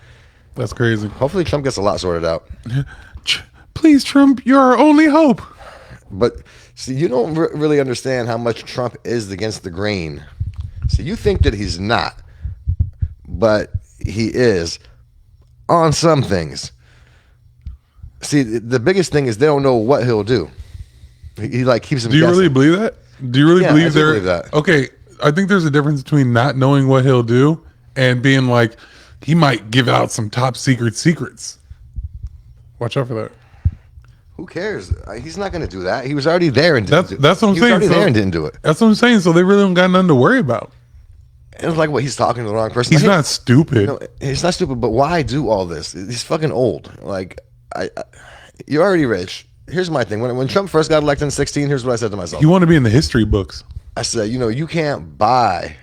That's crazy. Hopefully Trump gets a lot sorted out. Please, Trump, you're our only hope. But see, you don't really understand how much Trump is against the grain. See, you think that he's not, but he is on some things. See, the biggest thing is they don't know what he'll do. He like keeps them. Do you guessing. really believe that? Do you really Yeah, believe I do there? believe that. Okay, I think there's a difference between not knowing what he'll do and being like, he might give out some top secret secrets. Watch out for that. Who cares? He's not going to do that. He was already there and That's what I'm he saying. was already So- there and didn't do it. That's what I'm saying. So they really don't got nothing to worry about. It was like what he's talking to the wrong person. He's Like, not stupid. No, he's not stupid, but why do all this? He's fucking old. Like, you're already rich. Here's my thing. When Trump first got elected in 2016, here's what I said to myself. You want to be in the history books. I said, you can't buy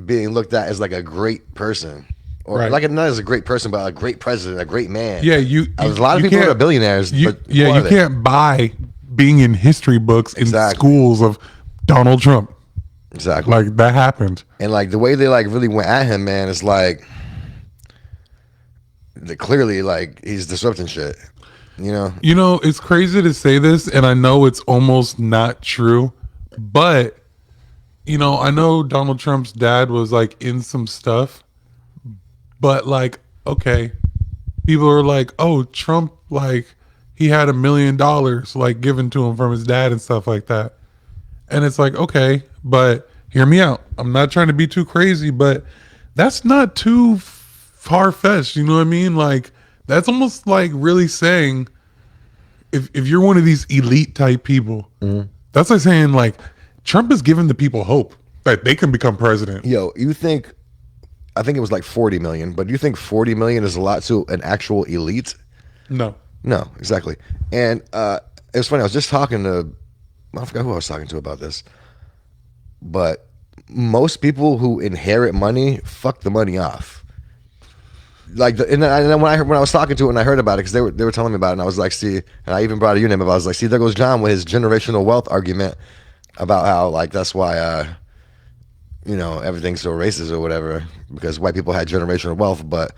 being looked at as like a great person. Or Right. like not as a great person, but a great president, a great man. Yeah, There's a lot of people who are billionaires, but who are you they? can't buy being in history books in Exactly. schools of Donald Trump. Exactly. Like that happened. And like the way they like really went at him, man, it's like clearly like he's disrupting shit. You know, It's crazy to say this, and I know it's almost not true, but I know Donald Trump's dad was like in some stuff, but like, okay, people are like, oh, Trump, like he had $1 million like given to him from his dad and stuff like that. And it's like, okay, but hear me out. I'm not trying to be too crazy, but that's not too far-fetched. You know what I mean? Like, that's almost like really saying, if you're one of these elite type people, that's like saying like Trump is giving the people hope that they can become president. yo, I think it was like 40 million, but you think 40 million is a lot to an actual elite? No. No, exactly. And it was funny. I was just talking to, I forgot who I was talking to about this, but most people who inherit money fuck the money off. Like, and then when I was talking to it and I heard about it, because they were telling me about it, and I was like, see, and I even brought your name up. I was like, see, there goes John with his generational wealth argument about how like that's why everything's so racist or whatever, because white people had generational wealth, but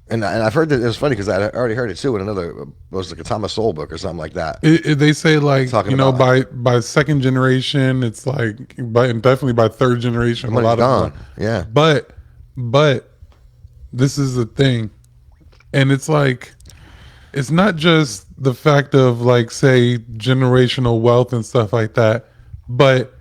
and I've heard that it was funny because I already heard it too in another, it was like a Thomas Sowell book or something like that. They say like, Talking by second generation, it's like, definitely by third generation, a Money's lot gone. of Yeah. But this is the thing, and it's like, it's not just the fact of like, say, generational wealth and stuff like that, but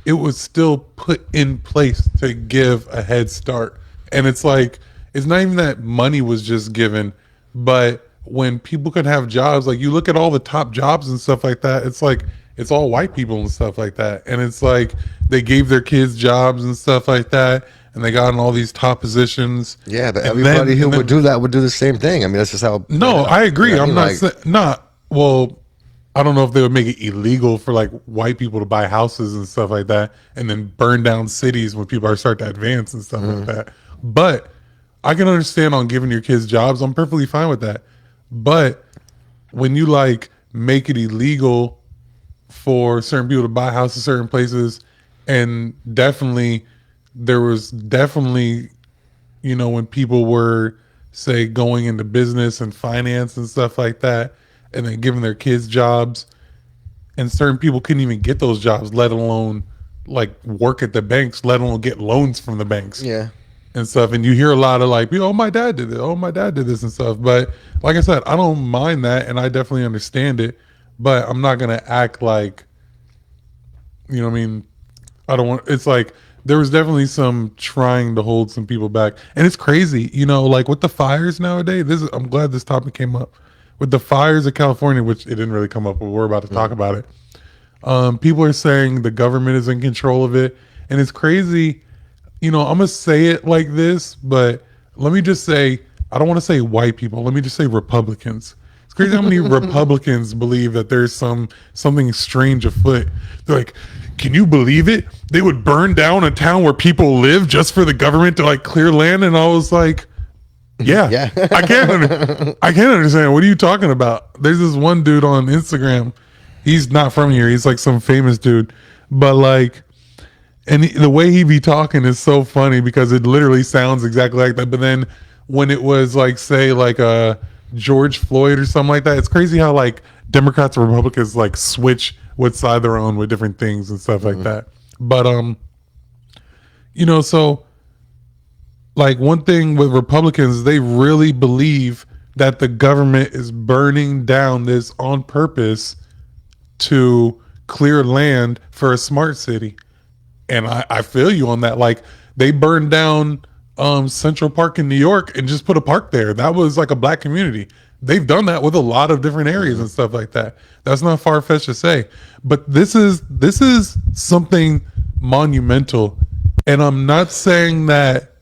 it was still put in place to give a head start. And it's like, it's not even that money was just given, but when people could have jobs, like you look at all the top jobs and stuff like that, it's like, it's all white people and stuff like that. And it's like, they gave their kids jobs and stuff like that, and they got in all these top positions. Yeah, but And everybody then- who and then- would do that would do the same thing. I mean, that's just how. No, I agree. You know I'm what I not mean? saying, well, I don't know if they would make it illegal for like white people to buy houses and stuff like that, and then burn down cities when people are start to advance and stuff like that. But I can understand on giving your kids jobs. I'm perfectly fine with that. But when you like make it illegal for certain people to buy houses certain places, and there was definitely, when people were, say, going into business and finance and stuff like that, and then giving their kids jobs, and certain people couldn't even get those jobs, let alone like work at the banks, let alone get loans from the banks. Yeah. and stuff. And you hear a lot of like, oh, my dad did it. Oh, my dad did this and stuff. But like I said, I don't mind that, and I definitely understand it. But I'm not gonna act like, you know what I mean? I don't want. It's like there was definitely some trying to hold some people back, and it's crazy. You know, like with the fires nowadays. I'm glad this topic came up with the fires of California, which it didn't really come up, but we're about to talk about it. People are saying the government is in control of it, and it's crazy. You know, I'm gonna say it like this, but let me just say, I don't want to say white people. Let me just say Republicans. It's crazy how many Republicans believe that there's something strange afoot. They're like, can you believe it? They would burn down a town where people live just for the government to like clear land. And I was like, yeah. I can't understand. What are you talking about? There's this one dude on Instagram. He's not from here. He's like some famous dude, but like, and the way he be talking is so funny because it literally sounds exactly like that. But then when it was like, say, like George Floyd or something like that, it's crazy how like Democrats and Republicans like switch what side they're on with different things and stuff like that. But you know, so like one thing with Republicans, they really believe that the government is burning down this on purpose to clear land for a smart city. And I feel you on that. Like they burned down Central Park in New York and just put a park there. That was like a black community. They've done that with a lot of different areas and stuff like that. That's not far fetched to say. But this is something monumental. And I'm not saying that,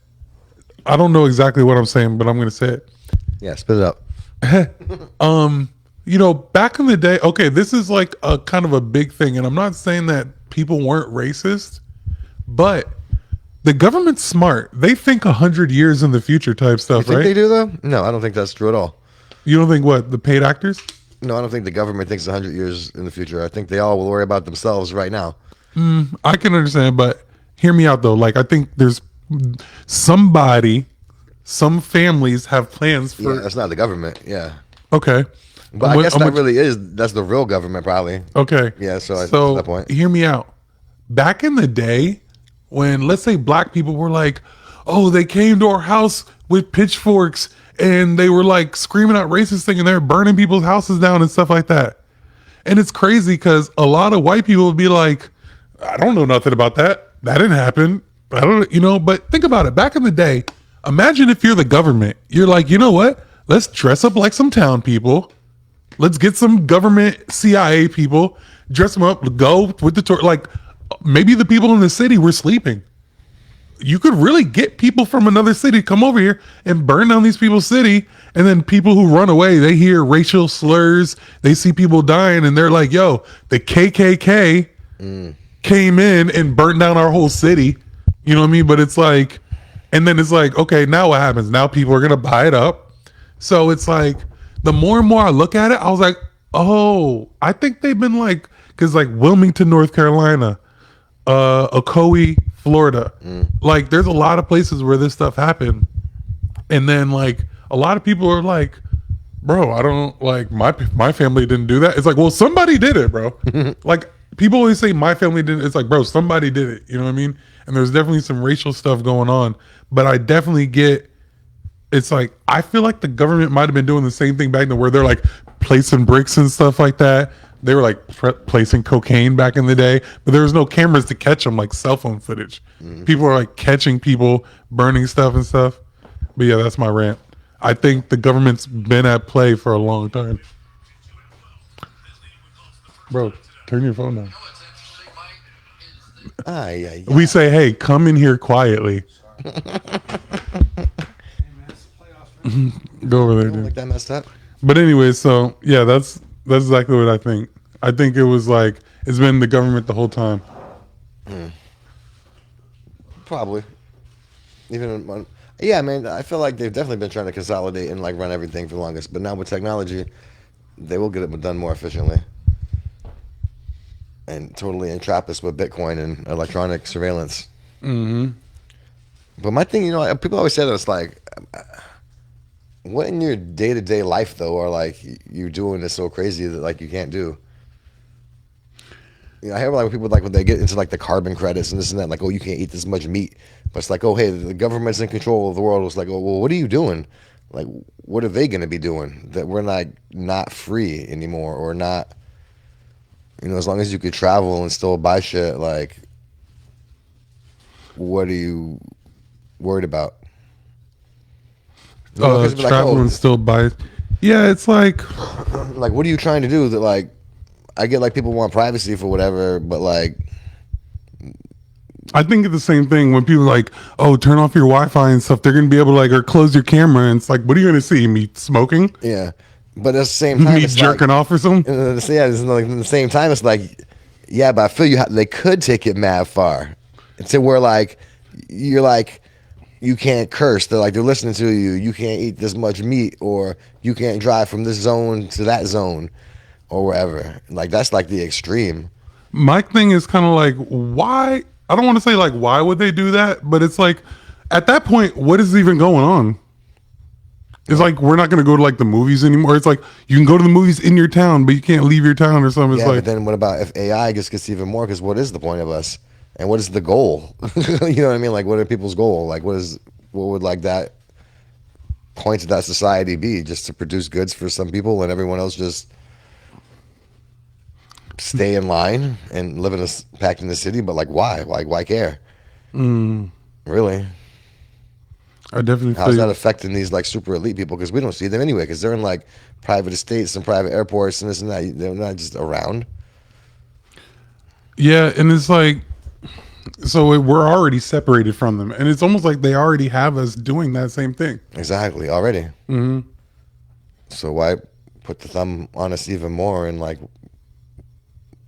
I don't know exactly what I'm saying, but I'm gonna say it. Yeah, spit it up. You know, back in the day, okay, this is like a kind of a big thing, and I'm not saying that people weren't racist, but the government's smart. They think 100 years in the future type stuff, You think right? they do though? No, I don't think that's true at all. You don't think what, the paid actors? No, I don't think the government thinks 100 years in the future. I think they all will worry about themselves right now. I can understand, but hear me out though. Like I think there's some families have plans for. Yeah, that's not the government. Yeah, Okay, but I guess that really is. That's the real government, probably. okay. Yeah. So at So that point, hear me out. Back in the day, when let's say black people were like, "Oh, they came to our house with pitchforks and they were like screaming out racist thing and they're burning people's houses down and stuff like that," and it's crazy because a lot of white people would be like, "I don't know nothing about that. That didn't happen. I don't, you know." But think about it. Back in the day, imagine if you're the government. You're like, you know what? Let's dress up like some town people. Let's get some government CIA people, dress them up, go with the tour. Like maybe the people in the city were sleeping. You could really get people from another city to come over here and burn down these people's city. And then people who run away, they hear racial slurs. They see people dying and they're like, yo, the KKK came in and burnt down our whole city. You know what I mean? But it's like, and then it's like, okay, now what happens? Now people are going to buy it up. So it's like, the more and more I look at it, I was like, oh, I think they've been like, because like Wilmington, North Carolina, Ocoee, Florida, like there's a lot of places where this stuff happened. And then like a lot of people are like, bro, I don't like my family didn't do that. It's like, well, somebody did it, bro. Like people always say my family didn't. It's like, bro, somebody did it. You know what I mean? And there's definitely some racial stuff going on, but I definitely get. It's like I feel like the government might have been doing the same thing back then, where they're like placing bricks and stuff like that. They were like placing cocaine back in the day, but there was no cameras to catch them, like cell phone footage. People are like catching people burning stuff and stuff. But yeah, that's my rant. I think the government's been at play for a long time. Bro, turn your phone down. yeah. We say, hey, come in here quietly. Go over there, dude. Like that messed up. But anyway, so yeah, that's exactly what I think. I think it was like it's been the government the whole time. Probably. Even yeah, man. I feel like they've definitely been trying to consolidate and like run everything for the longest. But now with technology, they will get it done more efficiently. And totally entrap us with Bitcoin and electronic surveillance. But my thing, you know, people always say that it's like, what in your day-to-day life though, are like you're doing this so crazy that like you can't do? I hear like when people like when they get into like the carbon credits and this and that, like, oh, you can't eat this much meat, but it's like, oh, hey, the government's in control of the world. It's like, oh, well, what are you doing? Like, what are they going to be doing that we're like not free anymore, or not? As long as you could travel and still buy shit, like, what are you worried about? Like, Travel and still buy. Yeah, it's like what are you trying to do? That like, I get like people want privacy for whatever, but like, I think it's the same thing when people are like, oh, turn off your Wi-Fi and stuff. They're gonna be able to like, or close your camera, and it's like, what are you gonna see? Me smoking? yeah. But at the same time, Me it's jerking like, off or something? yeah, it's like, at the same time, it's like, yeah, but I feel they could take it mad far, to where like you're like, you can't curse. They're listening to you. You can't eat this much meat, or you can't drive from this zone to that zone, or wherever. Like that's like the extreme. My thing is kind of like, why? I don't want to say like, why would they do that? But it's like, at that point, what is even going on? It's like, we're not going to go to like the movies anymore. It's like, you can go to the movies in your town, but you can't leave your town or something. It's Yeah, like, but then what about if AI gets even more? Because what is the point of us? And what is the goal? You know what I mean? Like, what are people's goal? Like, what would like that point of that society be? Just to produce goods for some people and everyone else just stay in line and live packed in the city? But like, why? Like, why care? Really? I definitely How's feel that affecting these like super elite people? Because we don't see them anyway. Because they're in like private estates and private airports and this and that. They're not just around. yeah, and it's like, so we're already separated from them, and it's almost like they already have us doing that same thing. Exactly, already. So why put the thumb on us even more? And like,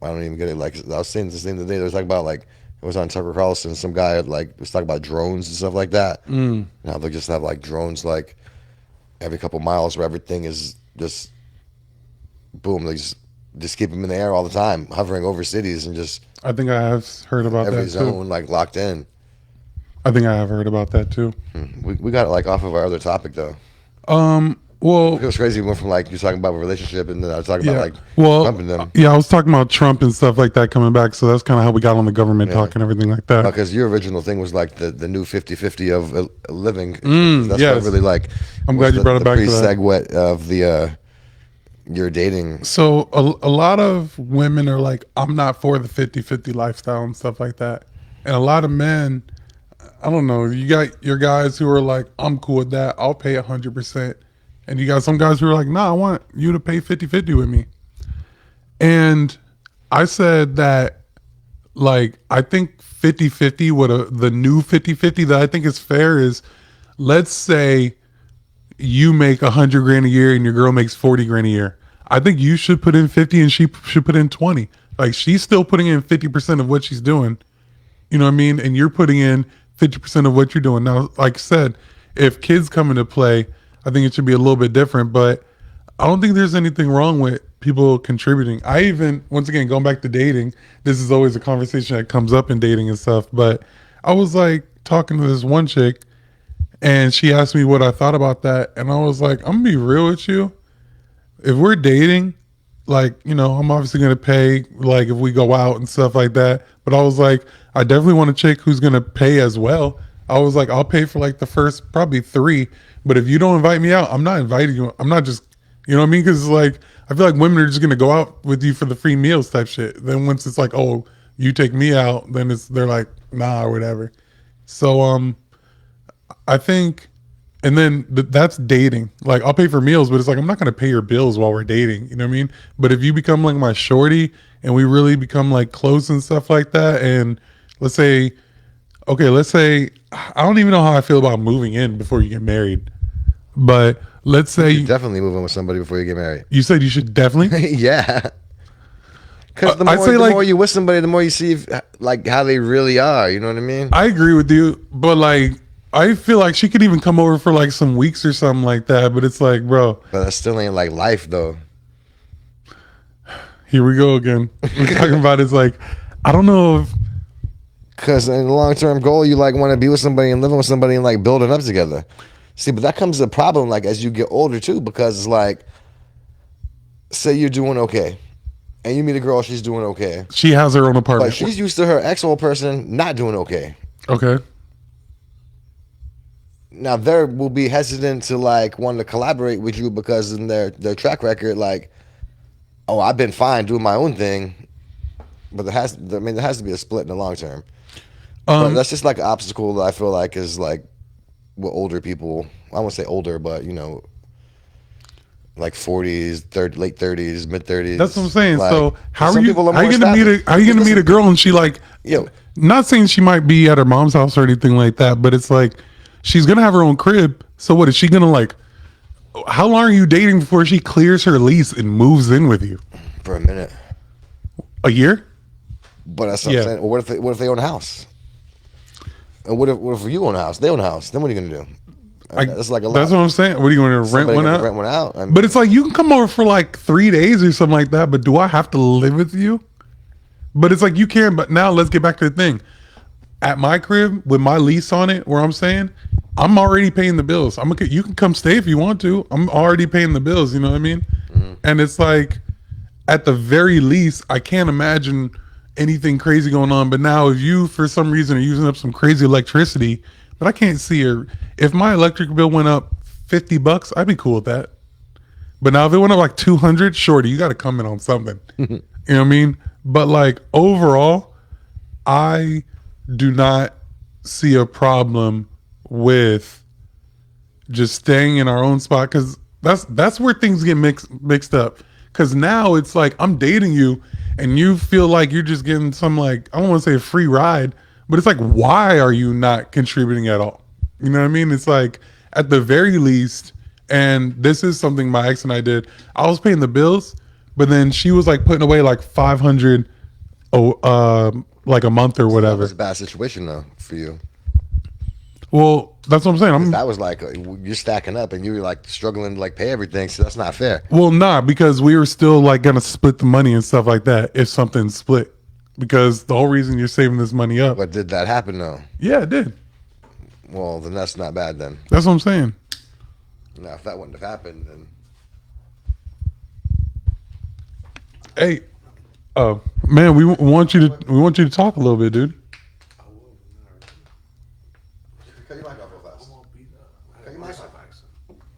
I don't even get it. Like I was saying this thing today. They was talking about like, it was on Tucker Carlson. Some guy like was talking about drones and stuff like that. Now they just have like drones like every couple miles where everything is just boom. They just keep them in the air all the time, hovering over cities and just I think I have heard about every that zone too. like locked in. I think I have heard about that too. We got it like off of our other topic though. Well, It was crazy. We went from like you talking about a relationship, and then I was talking yeah. about like Well, bumping them. yeah, I was talking about Trump and stuff like that coming back. So that's kind of how we got on the government talk and everything like that. Because your original thing was like the new 50-50 of living. That's yes. what really like. I'm glad you brought it back to that. Segue of the your dating. So a lot of women are like, I'm not for the 50-50 lifestyle and stuff like that. And a lot of men, I don't know, you got your guys who are like, I'm cool with that. I'll pay 100%. And you got some guys who are like, nah, I want you to pay 50-50 with me. And I said that, like, I think 50-50, the new 50-50 that I think is fair is, let's say you make 100 grand a year and your girl makes 40 grand a year. I think you should put in 50 and she should put in 20. Like, she's still putting in 50% of what she's doing. You know what I mean? And you're putting in 50% of what you're doing. Now, like I said, if kids come into play, I think it should be a little bit different, but I don't think there's anything wrong with people contributing. I even, once again, going back to dating, this is always a conversation that comes up in dating and stuff, but I was like talking to this one chick and she asked me what I thought about that. And I was like, I'm gonna be real with you. If we're dating, like, you know, I'm obviously gonna pay, like if we go out and stuff like that. But I was like, I definitely want a chick who's gonna pay as well. I was like, I'll pay for like the first probably 3. But if you don't invite me out, I'm not inviting you. I'm not just, you know what I mean? Because like, I feel like women are just gonna go out with you for the free meals type shit. Then once it's like, oh, you take me out, then they're like, nah, or whatever. So I think, and then that's dating. Like, I'll pay for meals, but it's like, I'm not gonna pay your bills while we're dating. You know what I mean? But if you become like my shorty and we really become like close and stuff like that, and let's say, I don't even know how I feel about moving in before you get married. But let's say You definitely move in with somebody before you get married. you said you should definitely. Yeah. Because I'd say, the like, more you with somebody, the more you see like how they really are. You know what I mean? I agree with you, but like, I feel like she could even come over for like some weeks or something like that. But it's like, bro, But that still ain't like life though. here we go again. We're talking about it's like, I don't know if Because in the long term goal, you like want to be with somebody and living with somebody and like building up together. See, but that comes a problem like as you get older too, because it's like, say you're doing okay, and you meet a girl, she's doing okay, She has her own but apartment. she's used to her ex-old person not doing okay. Okay. Now they will be hesitant to like want to collaborate with you because in their track record, like, oh, I've been fine doing my own thing, but there has to be a split in the long term. But that's just like an obstacle that I feel like is like what older people, I won't say older, but you know, like 40s, late 30s, mid 30s. That's what I'm saying. Like, So how are some you? people are How are more you gonna meet established. a? How are you gonna meet a girl and she like? Yo, Not saying she might be at her mom's house or anything like that, but it's like she's gonna have her own crib. So what is she gonna like? How long are you dating before she clears her lease and moves in with you? for a minute. A year? But that's what Yeah. I'm saying. Or what if they own a house? And what if you own a house? They own a house. Then what are you gonna do? That's like a lot. That's what I'm saying. What are you going to rent Somebody one gonna out? Rent one out. I mean, But it's like you can come over for like 3 days or something like that. But do I have to live with you? But it's like you can. But now let's get back to the thing. At my crib with my lease on it, where I'm saying I'm already paying the bills. You can come stay if you want to. I'm already paying the bills. You know what I mean? And it's like at the very least, I can't imagine anything crazy going on. But now if you for some reason are using up some crazy electricity, but I can't see her. If my electric bill went up $50, I'd be cool with that. But now if it went up like 200, shorty, you got to come in on something. You know what I mean? But like overall, I do not see a problem with just staying in our own spot because that's where things get mixed up. Because now it's like I'm dating you, and you feel like you're just getting some like I don't want to say a free ride, but it's like why are you not contributing at all? You know what I mean? It's like at the very least, and this is something my ex and I did. I was paying the bills, but then she was like putting away like 500, like a month or that whatever. was a bad situation though for you. Well, that's what I'm saying. That was like you're stacking up and you're like struggling to like pay everything, so that's not fair. Well, nah, because we were still like gonna split the money and stuff like that if something split. Because the whole reason you're saving this money up. But did that happen though? Yeah, it did. Well, then that's not bad then. That's what I'm saying. Now, if that wouldn't have happened, then Hey, man, we want you to talk a little bit, dude. cut your mic off real fast. Cut your mic off.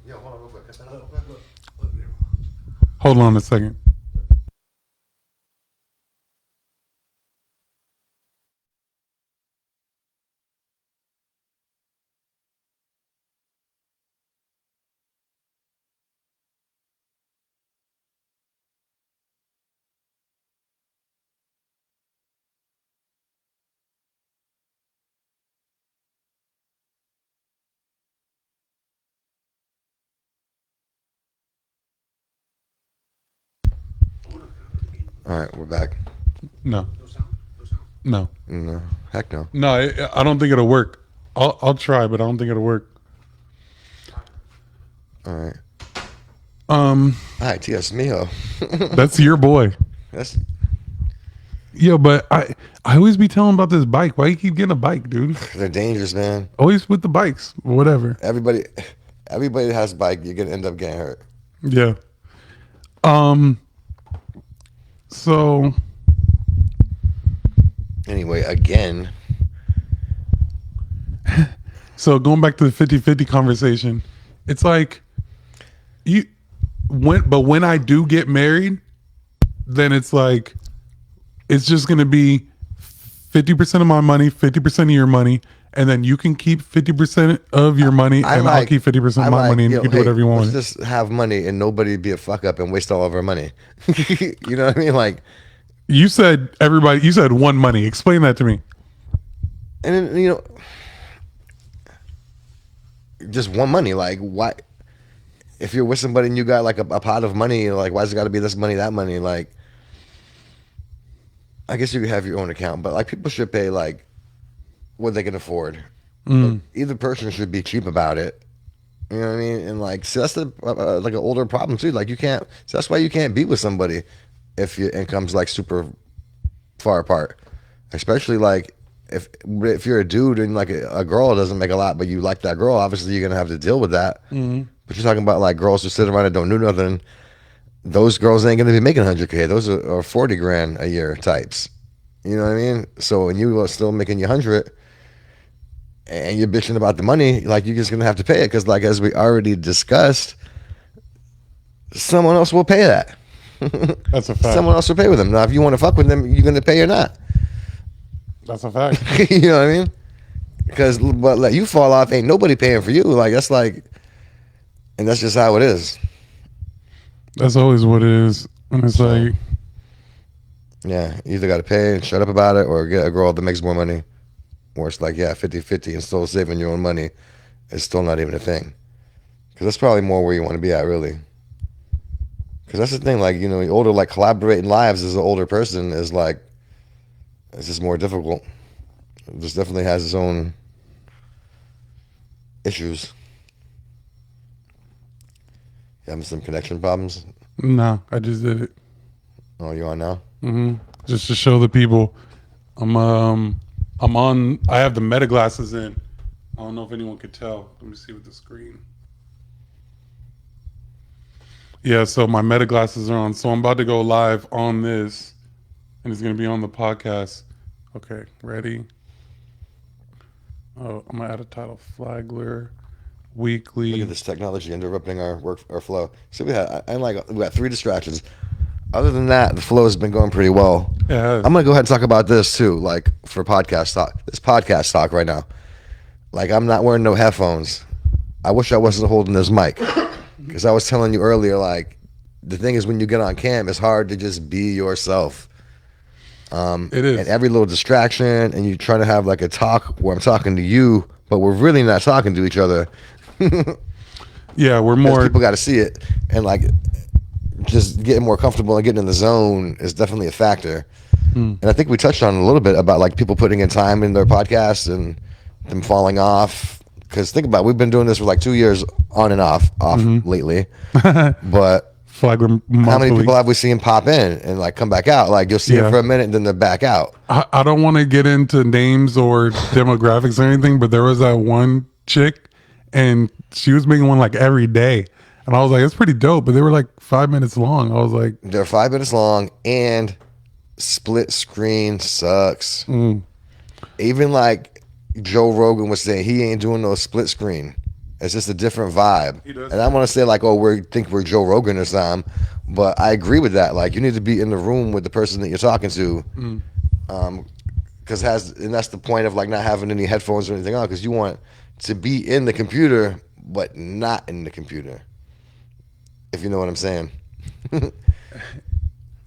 Yo, hold on real quick. Cut that off real quick. Hold on a second. All right, we're back. No, no, No, heck no. no. I don't think it'll work. I'll try, but I don't think it'll work. All right. Um, All right, Dios mío. that's your boy. That's Yeah, but I always be telling about this bike. Why you keep getting a bike, dude? they're dangerous, man. Always with the bikes, whatever. Everybody that has a bike, you're gonna end up getting hurt. Yeah. So Anyway, again, going back to the 50-50 conversation, it's like when I do get married, then it's like it's just gonna be 50% of my money, 50% of your money, and then you can keep 50% of your money, and I'll keep 50% of my money, and you can do whatever you want with it. Let's just have money and nobody be a fuck up and waste all of our money. You know what I mean? Like, You said one money. Explain that to me. and then, you know, just one money. Like, why? If you're with somebody and you got like a pot of money, like, why's it got to be this money, that money? Like, I guess you could have your own account, but like people should pay like what they can afford. Either person should be cheap about it. You know what I mean? And like, so that's like an older problem too. Like you can't. So that's why you can't be with somebody if your income's like super far apart. Especially like if you're a dude and like a girl doesn't make a lot, but you like that girl, obviously you're gonna have to deal with that. But you're talking about like girls who sit around and don't do nothing. those girls ain't gonna be making 100K. Those are 40 grand a year types. You know what I mean? So when you are still making your 100 and you're bitching about the money, like you're just gonna have to pay it because, like as we already discussed, someone else will pay that. That's a fact. Someone else will pay with them. Now, if you want to fuck with them, you're gonna pay or not. That's a fact. You know what I mean? Because but let you fall off, ain't nobody paying for you. Like that's like, and that's just how it is. That's always what it is. And it's like, yeah, you either got to pay and shut up about it or get a girl that makes more money. Or it's like, yeah, 50-50 and still saving your own money is still not even a thing. Because that's probably more where you want to be at, really. Because that's the thing, like, you know, the older, like, collaborating lives as an older person is like, it's just more difficult. It just definitely has its own issues. You having some connection problems? no, I just did it. Oh, you on now? Just to show the people I'm on. I have the meta glasses in. I don't know if anyone could tell. Let me see with the screen. Yeah, so my meta glasses are on. So I'm about to go live on this, and it's gonna be on the podcast. Okay, ready? Oh, I'm gonna add a title: Flagler Weekly. Look at this technology interrupting our work, our flow. So we got 3 distractions. Other than that, the flow has been going pretty well. Yeah, I'm gonna go ahead and talk about this too, like for podcast talk. This podcast talk right now. Like I'm not wearing no headphones. I wish I wasn't holding this mic because I was telling you earlier. Like the thing is, when you get on cam, it's hard to just be yourself. it is. And every little distraction, and you try to have like a talk where I'm talking to you, but we're really not talking to each other. Yeah, we're more. People got to see it, and like just getting more comfortable and getting in the zone is definitely a factor. And I think we touched on it a little bit about like people putting in time in their podcasts and them falling off. Because think about it, we've been doing this for like 2 years on and off lately. But Flagler how many monthly. people have we seen pop in and like come back out? Like you'll see Yeah. them for a minute and then they're back out. I don't want to get into names or demographics or anything, but there was that one chick, and she was making one like every day, and I was like, it's pretty dope. But they were like 5 minutes long. I was like, They're 5 minutes long and split screen sucks. Even like Joe Rogan was saying, he ain't doing no split screen. It's just a different vibe. He does. And I want to say like, oh, we think we're Joe Rogan or something, but I agree with that. Like you need to be in the room with the person that you're talking to. Because and that's the point of like not having any headphones or anything on, because you want to be in the computer but not in the computer, if you know what I'm saying. I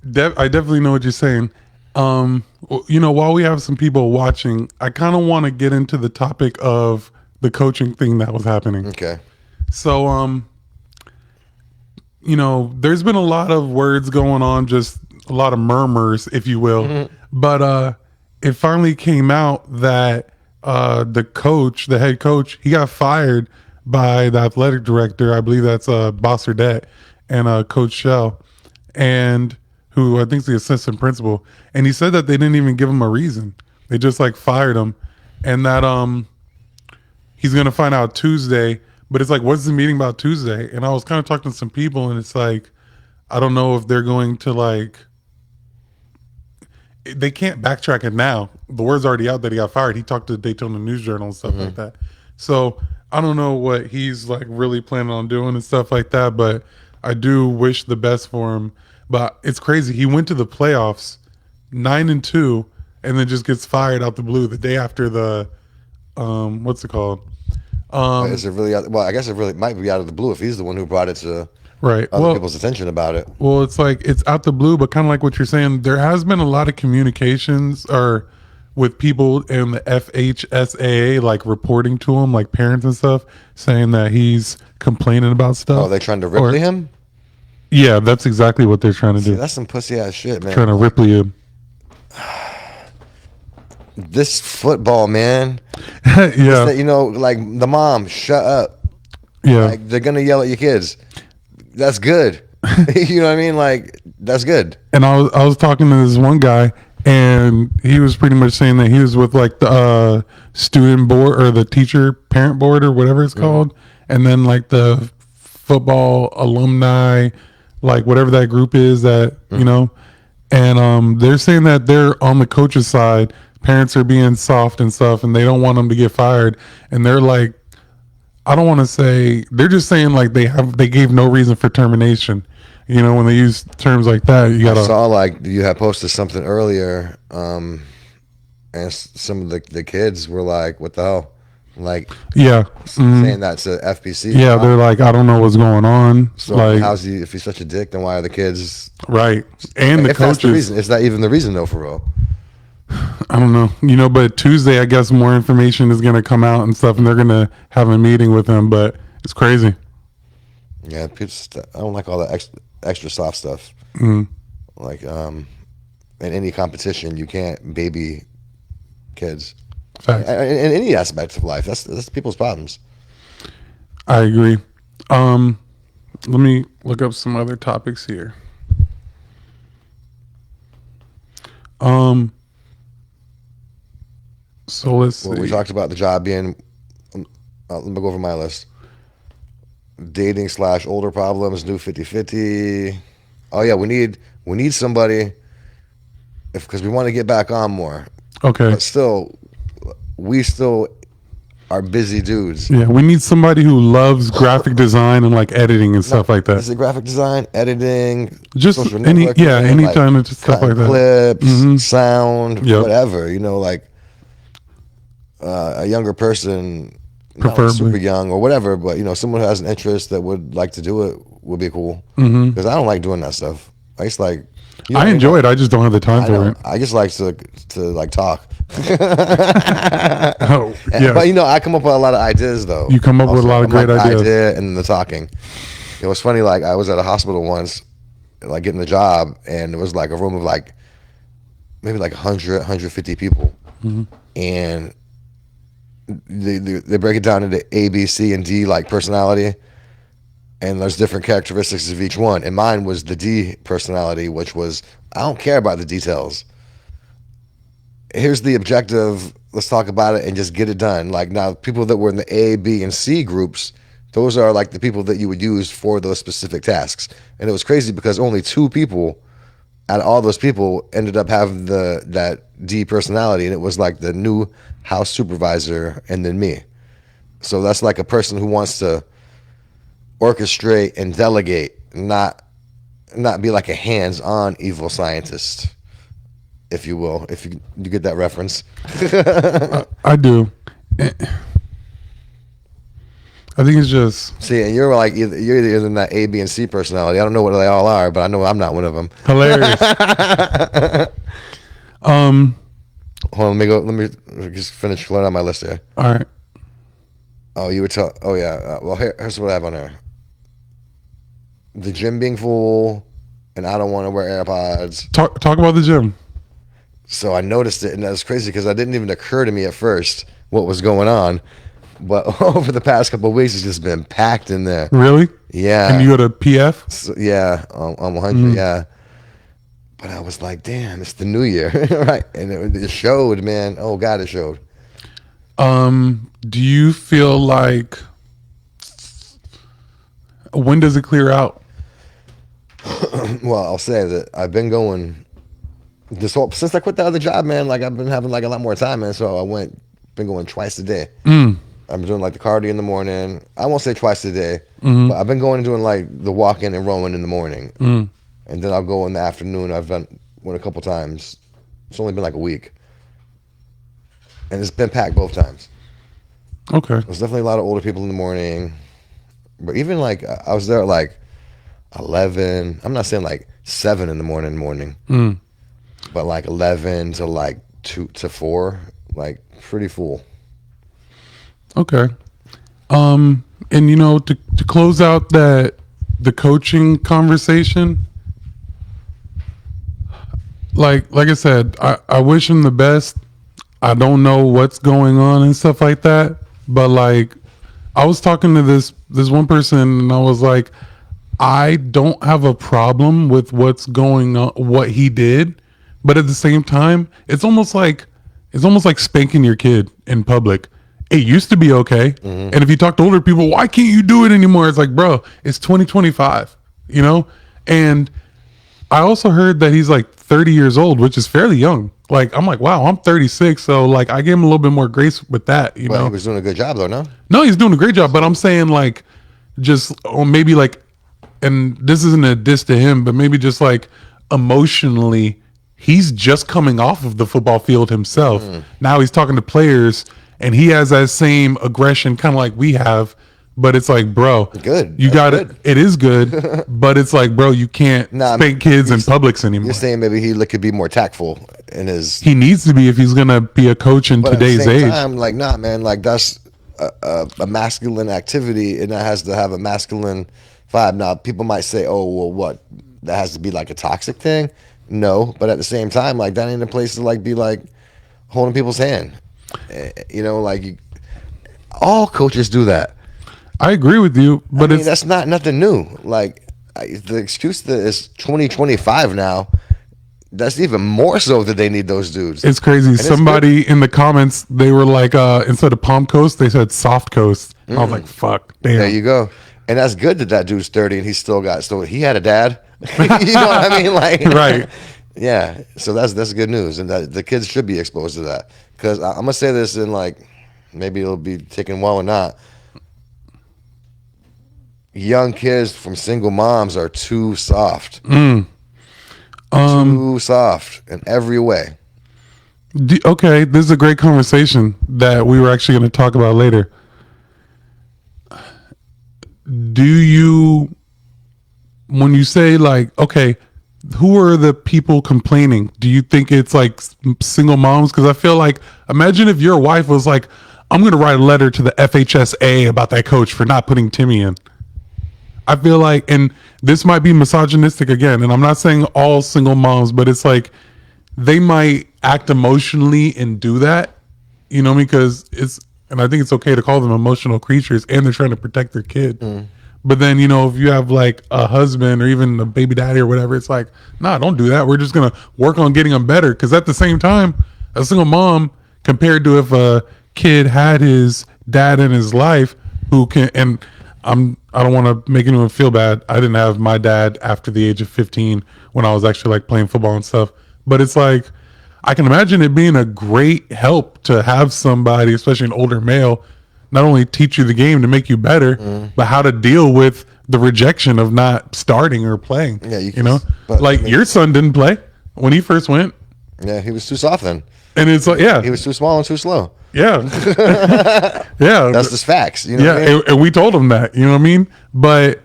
definitely know what you're saying. You know, while we have some people watching, I kind of want to get into the topic of the coaching thing that was happening. Okay. So, you know, there's been a lot of words going on, just a lot of murmurs, if you will. But it finally came out that the head coach, he got fired by the athletic director. I believe that's Boss Urdette and Coach Shell, and who I think is the assistant principal. And he said that they didn't even give him a reason. They just like fired him, and that he's gonna find out Tuesday. But it's like, what's the meeting about Tuesday? And I was kind of talking to some people, and it's like, I don't know if they're going to like, they can't backtrack it now. The word's already out that he got fired. He talked to the Daytona News Journal and stuff like that. So I don't know what he's like really planning on doing and stuff like that, but I do wish the best for him. But it's crazy. He went to the playoffs 9-2 and then just gets fired out the blue the day after the, what's it called? Is it really? Well, I guess it really might be out of the blue if he's the one who brought it to Right. other people's attention about it. Well, it's like it's out the blue, but kind of like what you're saying, there has been a lot of communications or with people in the FHSAA, like reporting to him, like parents and stuff, saying that he's complaining about stuff. Oh, they trying to Ripley him? Yeah, that's exactly what they're trying to do. That's some pussy ass shit, man. Trying to Ripley him. This football, man. Yeah. You know, like the mom, shut up. Yeah. Like they're gonna yell at your kids. That's good. You know what I mean? Like that's good. And I was talking to this one guy, and he was pretty much saying that he was with like the student board or the teacher parent board or whatever it's called, and then like the football alumni like whatever that group is that you know, and they're saying that they're on the coach's side. Parents are being soft and stuff, and they don't want them to get fired. And they're like, I don't want to say, they're just saying like they gave no reason for termination. You know, when they use terms like that, you gotta. I saw like you had posted something earlier, and some of the kids were like, "What the hell?" Like, Yeah, saying that to FPC. yeah, they're like, I don't know what's going on. So like, how's he? If he's such a dick, then why are the kids? right? And the If that's the coaches. reason, is that even the reason though? For real? I don't know, you know, but Tuesday, I guess more information is gonna come out and stuff, and they're gonna have a meeting with him. But it's crazy. Yeah, people. I don't like all the extra soft stuff. Like, in any competition, you can't baby kids. Facts. In any aspect of life, that's people's problems. I agree. Let me look up some other topics here. So let's see. Well, we talked about the job being. Let me go over my list. Dating / older problems, new 50-50. Oh yeah, we need somebody because we want to get back on more. Okay. But still, we still are busy dudes. Yeah, we need somebody who loves graphic design and like editing and stuff like that. Is it graphic design, editing, Just social any, networking, yeah, any like kind of stuff like that. clips, sound, Yep. whatever. You know, like a younger person, not Preferably. super young or whatever, but you know, someone who has an interest that would like to do it would be cool. Because I don't like doing that stuff. I just like. You know, I enjoy it. I just don't have the time for it. I just like to like talk. Oh, yeah. But you know, I come up with a lot of ideas though. You come up with a lot of great ideas. Idea and the talking. It was funny. Like I was at a hospital once, like getting the job, and it was like a room of like maybe like 100, 150 people, and they break it down into A, B, C, and D like personality. And there's different characteristics of each one. And mine was the D personality, which was, I don't care about the details. Here's the objective. Let's talk about it and just get it done. Like now, people that were in the A, B, and C groups, those are like the people that you would use for those specific tasks. And it was crazy because only 2 people out of all those people ended up having that D personality. And it was like the new house supervisor and then me. So that's like a person who wants to orchestrate and delegate, not be like a hands-on evil scientist, if you will. If you get that reference. I do. I think it's just See, and you're like you're either in that A, B, and C personality. I don't know what they all are, but I know I'm not one of them. hilarious. Hold on, let me just finish floating on my list here. All right. Oh, you would tell. Oh yeah. Well, here's what I have on there. The gym being full, and I don't want to wear AirPods. Talk about the gym. So I noticed it, and that was crazy because it didn't even occur to me at first what was going on. But over the past couple of weeks, it's just been packed in there. Really? Yeah. And you go to PF? So, yeah, on 100, yeah. But I was like, damn, it's the new year, right? And it showed, man. Oh, God, it showed. Do you feel like, when does it clear out? Well, I'll say that I've been going since I quit the other job, man. Like I've been having like a lot more time, man. So been going twice a day. I'm doing like the cardio in the morning. I won't say twice a day, but I've been going and doing like the walking and rowing in the morning, and then I'll go in the afternoon. I've done one a couple times. It's only been like a week, and it's been packed both times. Okay. There's definitely a lot of older people in the morning, but even like I was there at like 11. I'm not saying like 7 in the morning, but like 11 to like 2 to 4, like pretty full. Okay. And you know, to close out the coaching conversation, like I said, I wish him the best. I don't know what's going on and stuff like that, but like I was talking to this one person and I was like, I don't have a problem with what's going on, what he did, but at the same time, it's almost like spanking your kid in public. It used to be okay. And if you talk to older people, why can't you do it anymore? It's like, bro, it's 2025, you know? And I also heard that he's like 30 years old, which is fairly young. Like, I'm like, wow, I'm 36. So like, I gave him a little bit more grace with that, you But know? he was doing a good job though, no? No, he's doing a great job, but I'm saying like, just, or maybe like, and this isn't a diss to him, but maybe just like emotionally, he's just coming off of the football field himself. Now he's talking to players and he has that same aggression, kind of like we have. But it's like, bro, Good. you got it. It is good, but it's like, bro, you can't spank kids in Publix anymore. You're saying maybe he could be more tactful in his. He needs to be if he's gonna be a coach in today's age. Time, like, nah, man, like that's a masculine activity, and that has to have a masculine vibe. Now, people might say, oh, well, what? That has to be like a toxic thing. No, but at the same time, like that ain't a place to like be like holding people's hand. You know, like all coaches do that. I agree with you, but that's not nothing new. Like the excuse that it's 2025 now. That's even more so that they need those dudes. It's crazy. Somebody in the comments, they were like, instead of Palm Coast, they said Soft Coast. I was like, fuck, damn. There you go. And that's good that dude's 30 and he's still got. So he had a dad. You know what I mean? Like, right. Yeah. So that's good news, and that the kids should be exposed to that. Because I'm gonna say this, and like maybe it'll be taken well or not. Young kids from single moms are too soft. Too soft in every way. Okay, this is a great conversation that we were actually going to talk about later. Do you, when you say like, okay, who are the people complaining? Do you think it's like single moms? Because I feel like, imagine if your wife was like, I'm going to write a letter to the FHSA about that coach for not putting Timmy in. I feel like, and this might be misogynistic again, and I'm not saying all single moms, but it's like they might act emotionally and do that, you know, because and I think it's okay to call them emotional creatures, and they're trying to protect their kid. But then, you know, if you have like a husband or even a baby daddy or whatever, it's like, nah, don't do that. We're just going to work on getting them better. Because at the same time, a single mom, compared to if a kid had his dad in his life who can, and I don't want to make anyone feel bad. I didn't have my dad after the age of 15 when I was actually like playing football and stuff. But it's like, I can imagine it being a great help to have somebody, especially an older male, not only teach you the game to make you better, but how to deal with the rejection of not starting or playing. Yeah, you know, like your son didn't play when he first went. Yeah, he was too soft then. And it's like, yeah, he was too small and too slow. Yeah. Yeah. That's just facts. You know yeah. What I mean? And we told him that, you know what I mean? But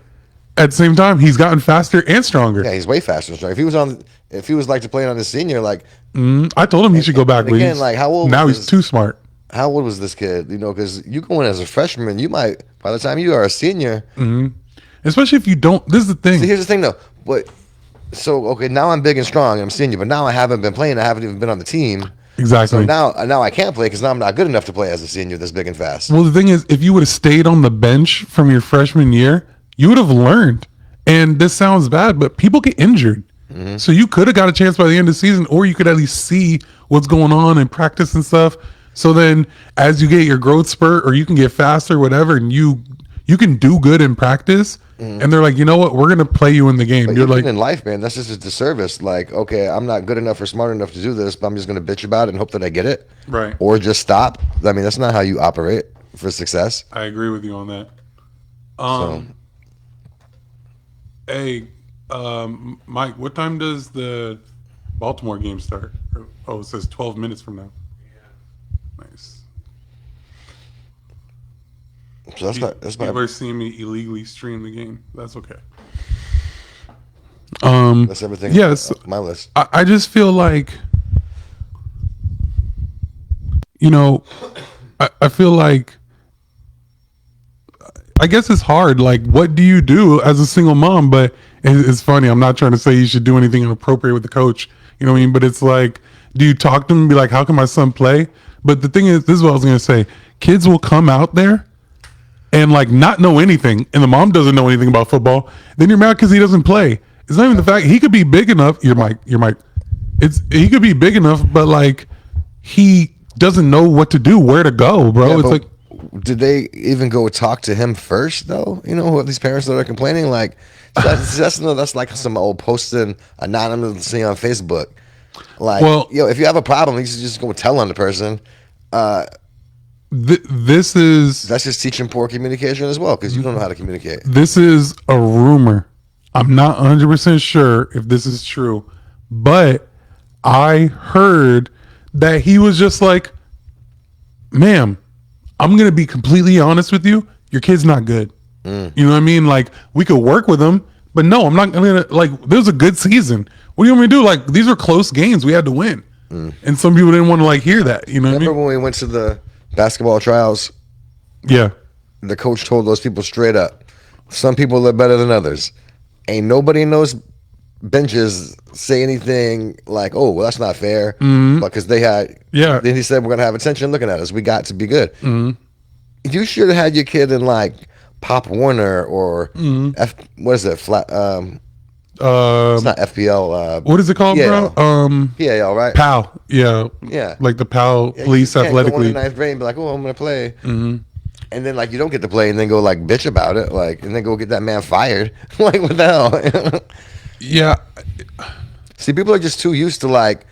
at the same time, he's gotten faster and stronger. Yeah, he's way faster and stronger. If he was like to play on his senior, like I told him he should go back. But again, like how old? Now he's too smart. How old was this kid? You know, because you go in as a freshman, you might by the time you are a senior, especially if you don't. This is the thing. See, here's the thing though. But so okay, now I'm big and strong and I'm senior, but now I haven't been playing. I haven't even been on the team. Exactly. So now I can't play because now I'm not good enough to play as a senior that's big and fast. Well, the thing is, if you would have stayed on the bench from your freshman year, you would have learned. And this sounds bad, but people get injured. So you could have got a chance by the end of the season, or you could at least see what's going on in practice and stuff. So then as you get your growth spurt, or you can get faster, whatever, and you can do good in practice. And they're like, you know what? We're going to play you in the game. But You're like, in life, man, that's just a disservice. Like, okay, I'm not good enough or smart enough to do this, but I'm just going to bitch about it and hope that I get it. Right. Or just stop. I mean, that's not how you operate for success. I agree with you on that. Hey, Mike, what time does the Baltimore game start? Oh, it says 12 minutes from now. Yeah. Nice. So that's not. People are seeing me illegally stream the game. That's okay. That's everything. Yes, on my list. I just feel like, you know, I feel like, I guess it's hard. Like, what do you do as a single mom? But it's funny. I'm not trying to say you should do anything inappropriate with the coach. You know what I mean? But it's like, do you talk to him and be like, how can my son play? But the thing is, this is what I was going to say. Kids will come out there and like not know anything, and the mom doesn't know anything about football. Then you're mad because he doesn't play. It's not even the fact he could be big enough. He could be big enough, but like he doesn't know what to do, where to go, bro. Yeah, it's like did they even go talk to him first though? You know, who are these parents that are complaining? Like that's like some old posting anonymously on Facebook. Like, Well, if you have a problem, you should just go tell on the person. this is That's just teaching poor communication as well, because you don't know how to communicate. this is a rumor. I'm not 100% sure if this is true, but I heard that he was just like, ma'am, I'm going to be completely honest with you. Your kid's not good. You know what I mean? Like, we could work with him, but no, I'm not going to, like, there's a good season. What do you want me to do? Like, these are close games. We had to win. And some people didn't want to, like, hear that. You know what I Remember mean? when we went to the basketball trials? Yeah. The coach told those people straight up, some people are better than others. Ain't nobody in those benches say anything like, oh, well, that's not fair. Because they had, Yeah. then he said, we're going to have attention looking at us. We got to be good. You should have had your kid in like Pop Warner or what is it? It's not FPL. What is it called, PAL. bro? PAL, right? PAL. Yeah. Yeah. Like the PAL Yeah, Police you can't Athletic go in League. the ninth grade and be like, oh, I'm going to play. And then like you don't get to play and then go like bitch about it, like, and then go get that man fired. Like, what the hell? Yeah. See, people are just too used to like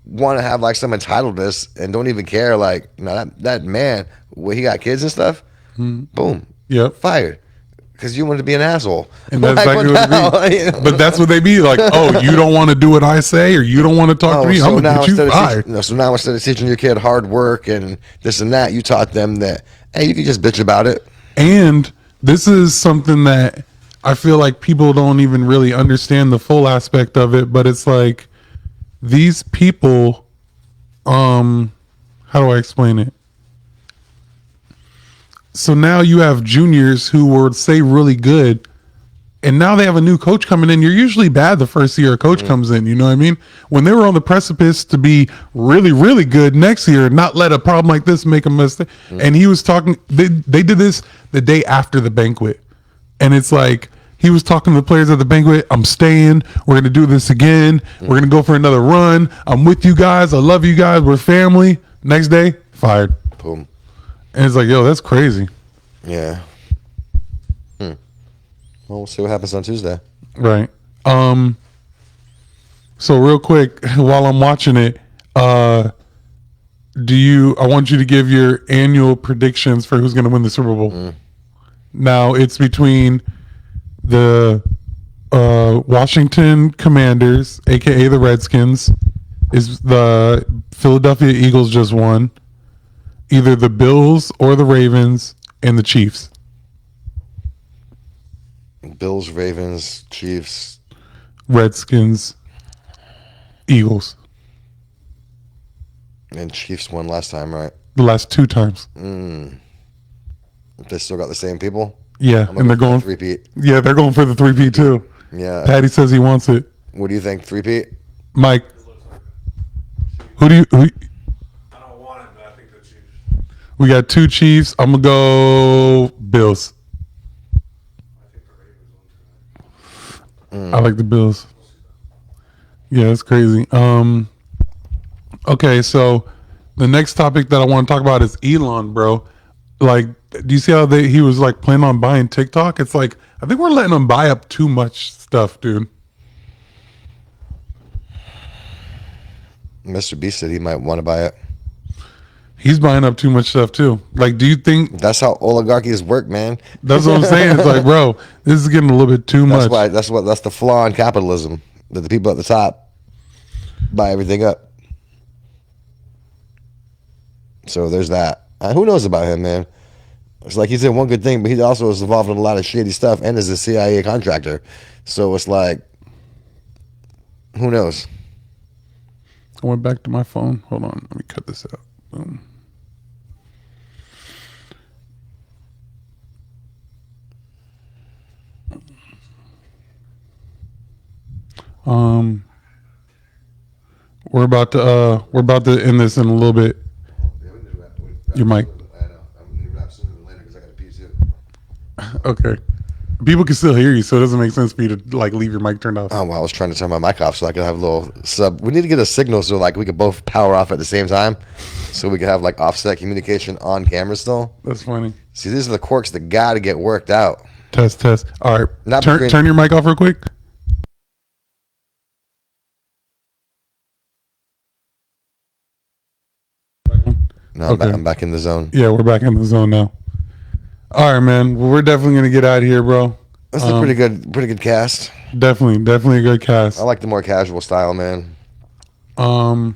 want to have like some entitledness and don't even care. Like, that man, where he got kids and stuff, boom, Yep. fired. Because you wanted to be an asshole. And that's Like, exactly what it the be. But that's what they be like. Oh, you don't want to do what I say, or you don't want to talk to me. I'm gonna get you fired. So now instead of teaching your kid hard work and this and that, you taught them that, hey, you can just bitch about it. And this is something that I feel like people don't even really understand the full aspect of it. But it's like these people. How do I explain it? So now you have juniors who were, say, really good, and now they have a new coach coming in. You're usually bad the first year a coach comes in. You know what I mean? When they were on the precipice to be really, really good next year, not let a problem like this make a mistake. And he was talking. They did this the day after the banquet, and it's like he was talking to the players at the banquet. I'm staying. We're gonna do this again. We're gonna go for another run. I'm with you guys. I love you guys. We're family. Next day, fired. Boom. And it's like, yo, that's crazy. Yeah. Well, we'll see what happens on Tuesday. Right. So real quick, while I'm watching it, I want you to give your annual predictions for who's going to win the Super Bowl. Now it's between the Washington Commanders, aka the Redskins, is the Philadelphia Eagles just won. Either the Bills or the Ravens and the Chiefs. Bills, Ravens, Chiefs, Redskins, Eagles. and Chiefs won last time, right? The last two times. They still got the same people. Yeah, I'm and they're going. three-peat. Yeah, they're going for the 3P too. Yeah. Patty says he wants it. What do you think? Three-peat? Mike, who do you? I don't want it, but I think the Chiefs. We got two Chiefs. I'm gonna go Bills. I think the Ravens won tonight. I like the Bills. Yeah, that's crazy. Okay, so the next topic that I want to talk about is Elon, bro. Like, do you see how he was like planning on buying TikTok? It's like I think we're letting him buy up too much stuff, dude. Mr. B said he might want to buy it. He's buying up too much stuff too. Like, do you think That's how oligarchies work, man. that's what I'm saying? It's like, bro, this is getting a little bit too much. That's the flaw in capitalism. That the people at the top buy everything up. So there's that. Who knows about him, man? It's like he's in one good thing, but he also is involved in a lot of shady stuff and is a CIA contractor. So it's like, who knows? I went back to my phone. Hold on, let me cut this out. Boom. We're about to end this in a little bit. Your mic. I know. I'm going to wrap sooner than later because I got to pee too. Okay. People can still hear you, so it doesn't make sense for you to like leave your mic turned off. Oh, well, I was trying to turn my mic off so I could have a little sub. We need to get a signal so like we could both power off at the same time, so we could have like offset communication on camera still. That's funny. See, these are the quirks that got to get worked out. Test. All right, Not turn between- turn your mic off real quick. No, Okay. I'm back in the zone. Yeah, we're back in the zone now. All right, man. Well, we're definitely gonna get out of here, bro. That's a pretty good cast. Definitely a good cast. I like the more casual style, man. You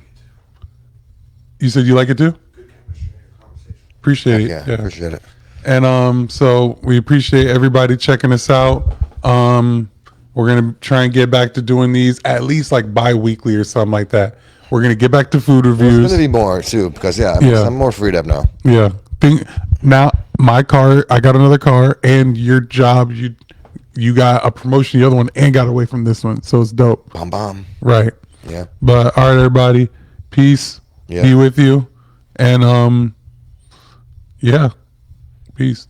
said you like it too? Good chemistry and conversation. Appreciate it. Yeah, appreciate it. And so we appreciate everybody checking us out. We're gonna try and get back to doing these at least like bi-weekly or something like that. We're gonna get back to food There's reviews. gonna be more too because Yeah. I'm more freed up now. Yeah. Now my car, I got another car, and your job, you got a promotion, the other one, and got away from this one, so it's dope. Bomb. Right. Yeah. But all right, everybody, peace. Yeah. Be with you, and yeah, peace.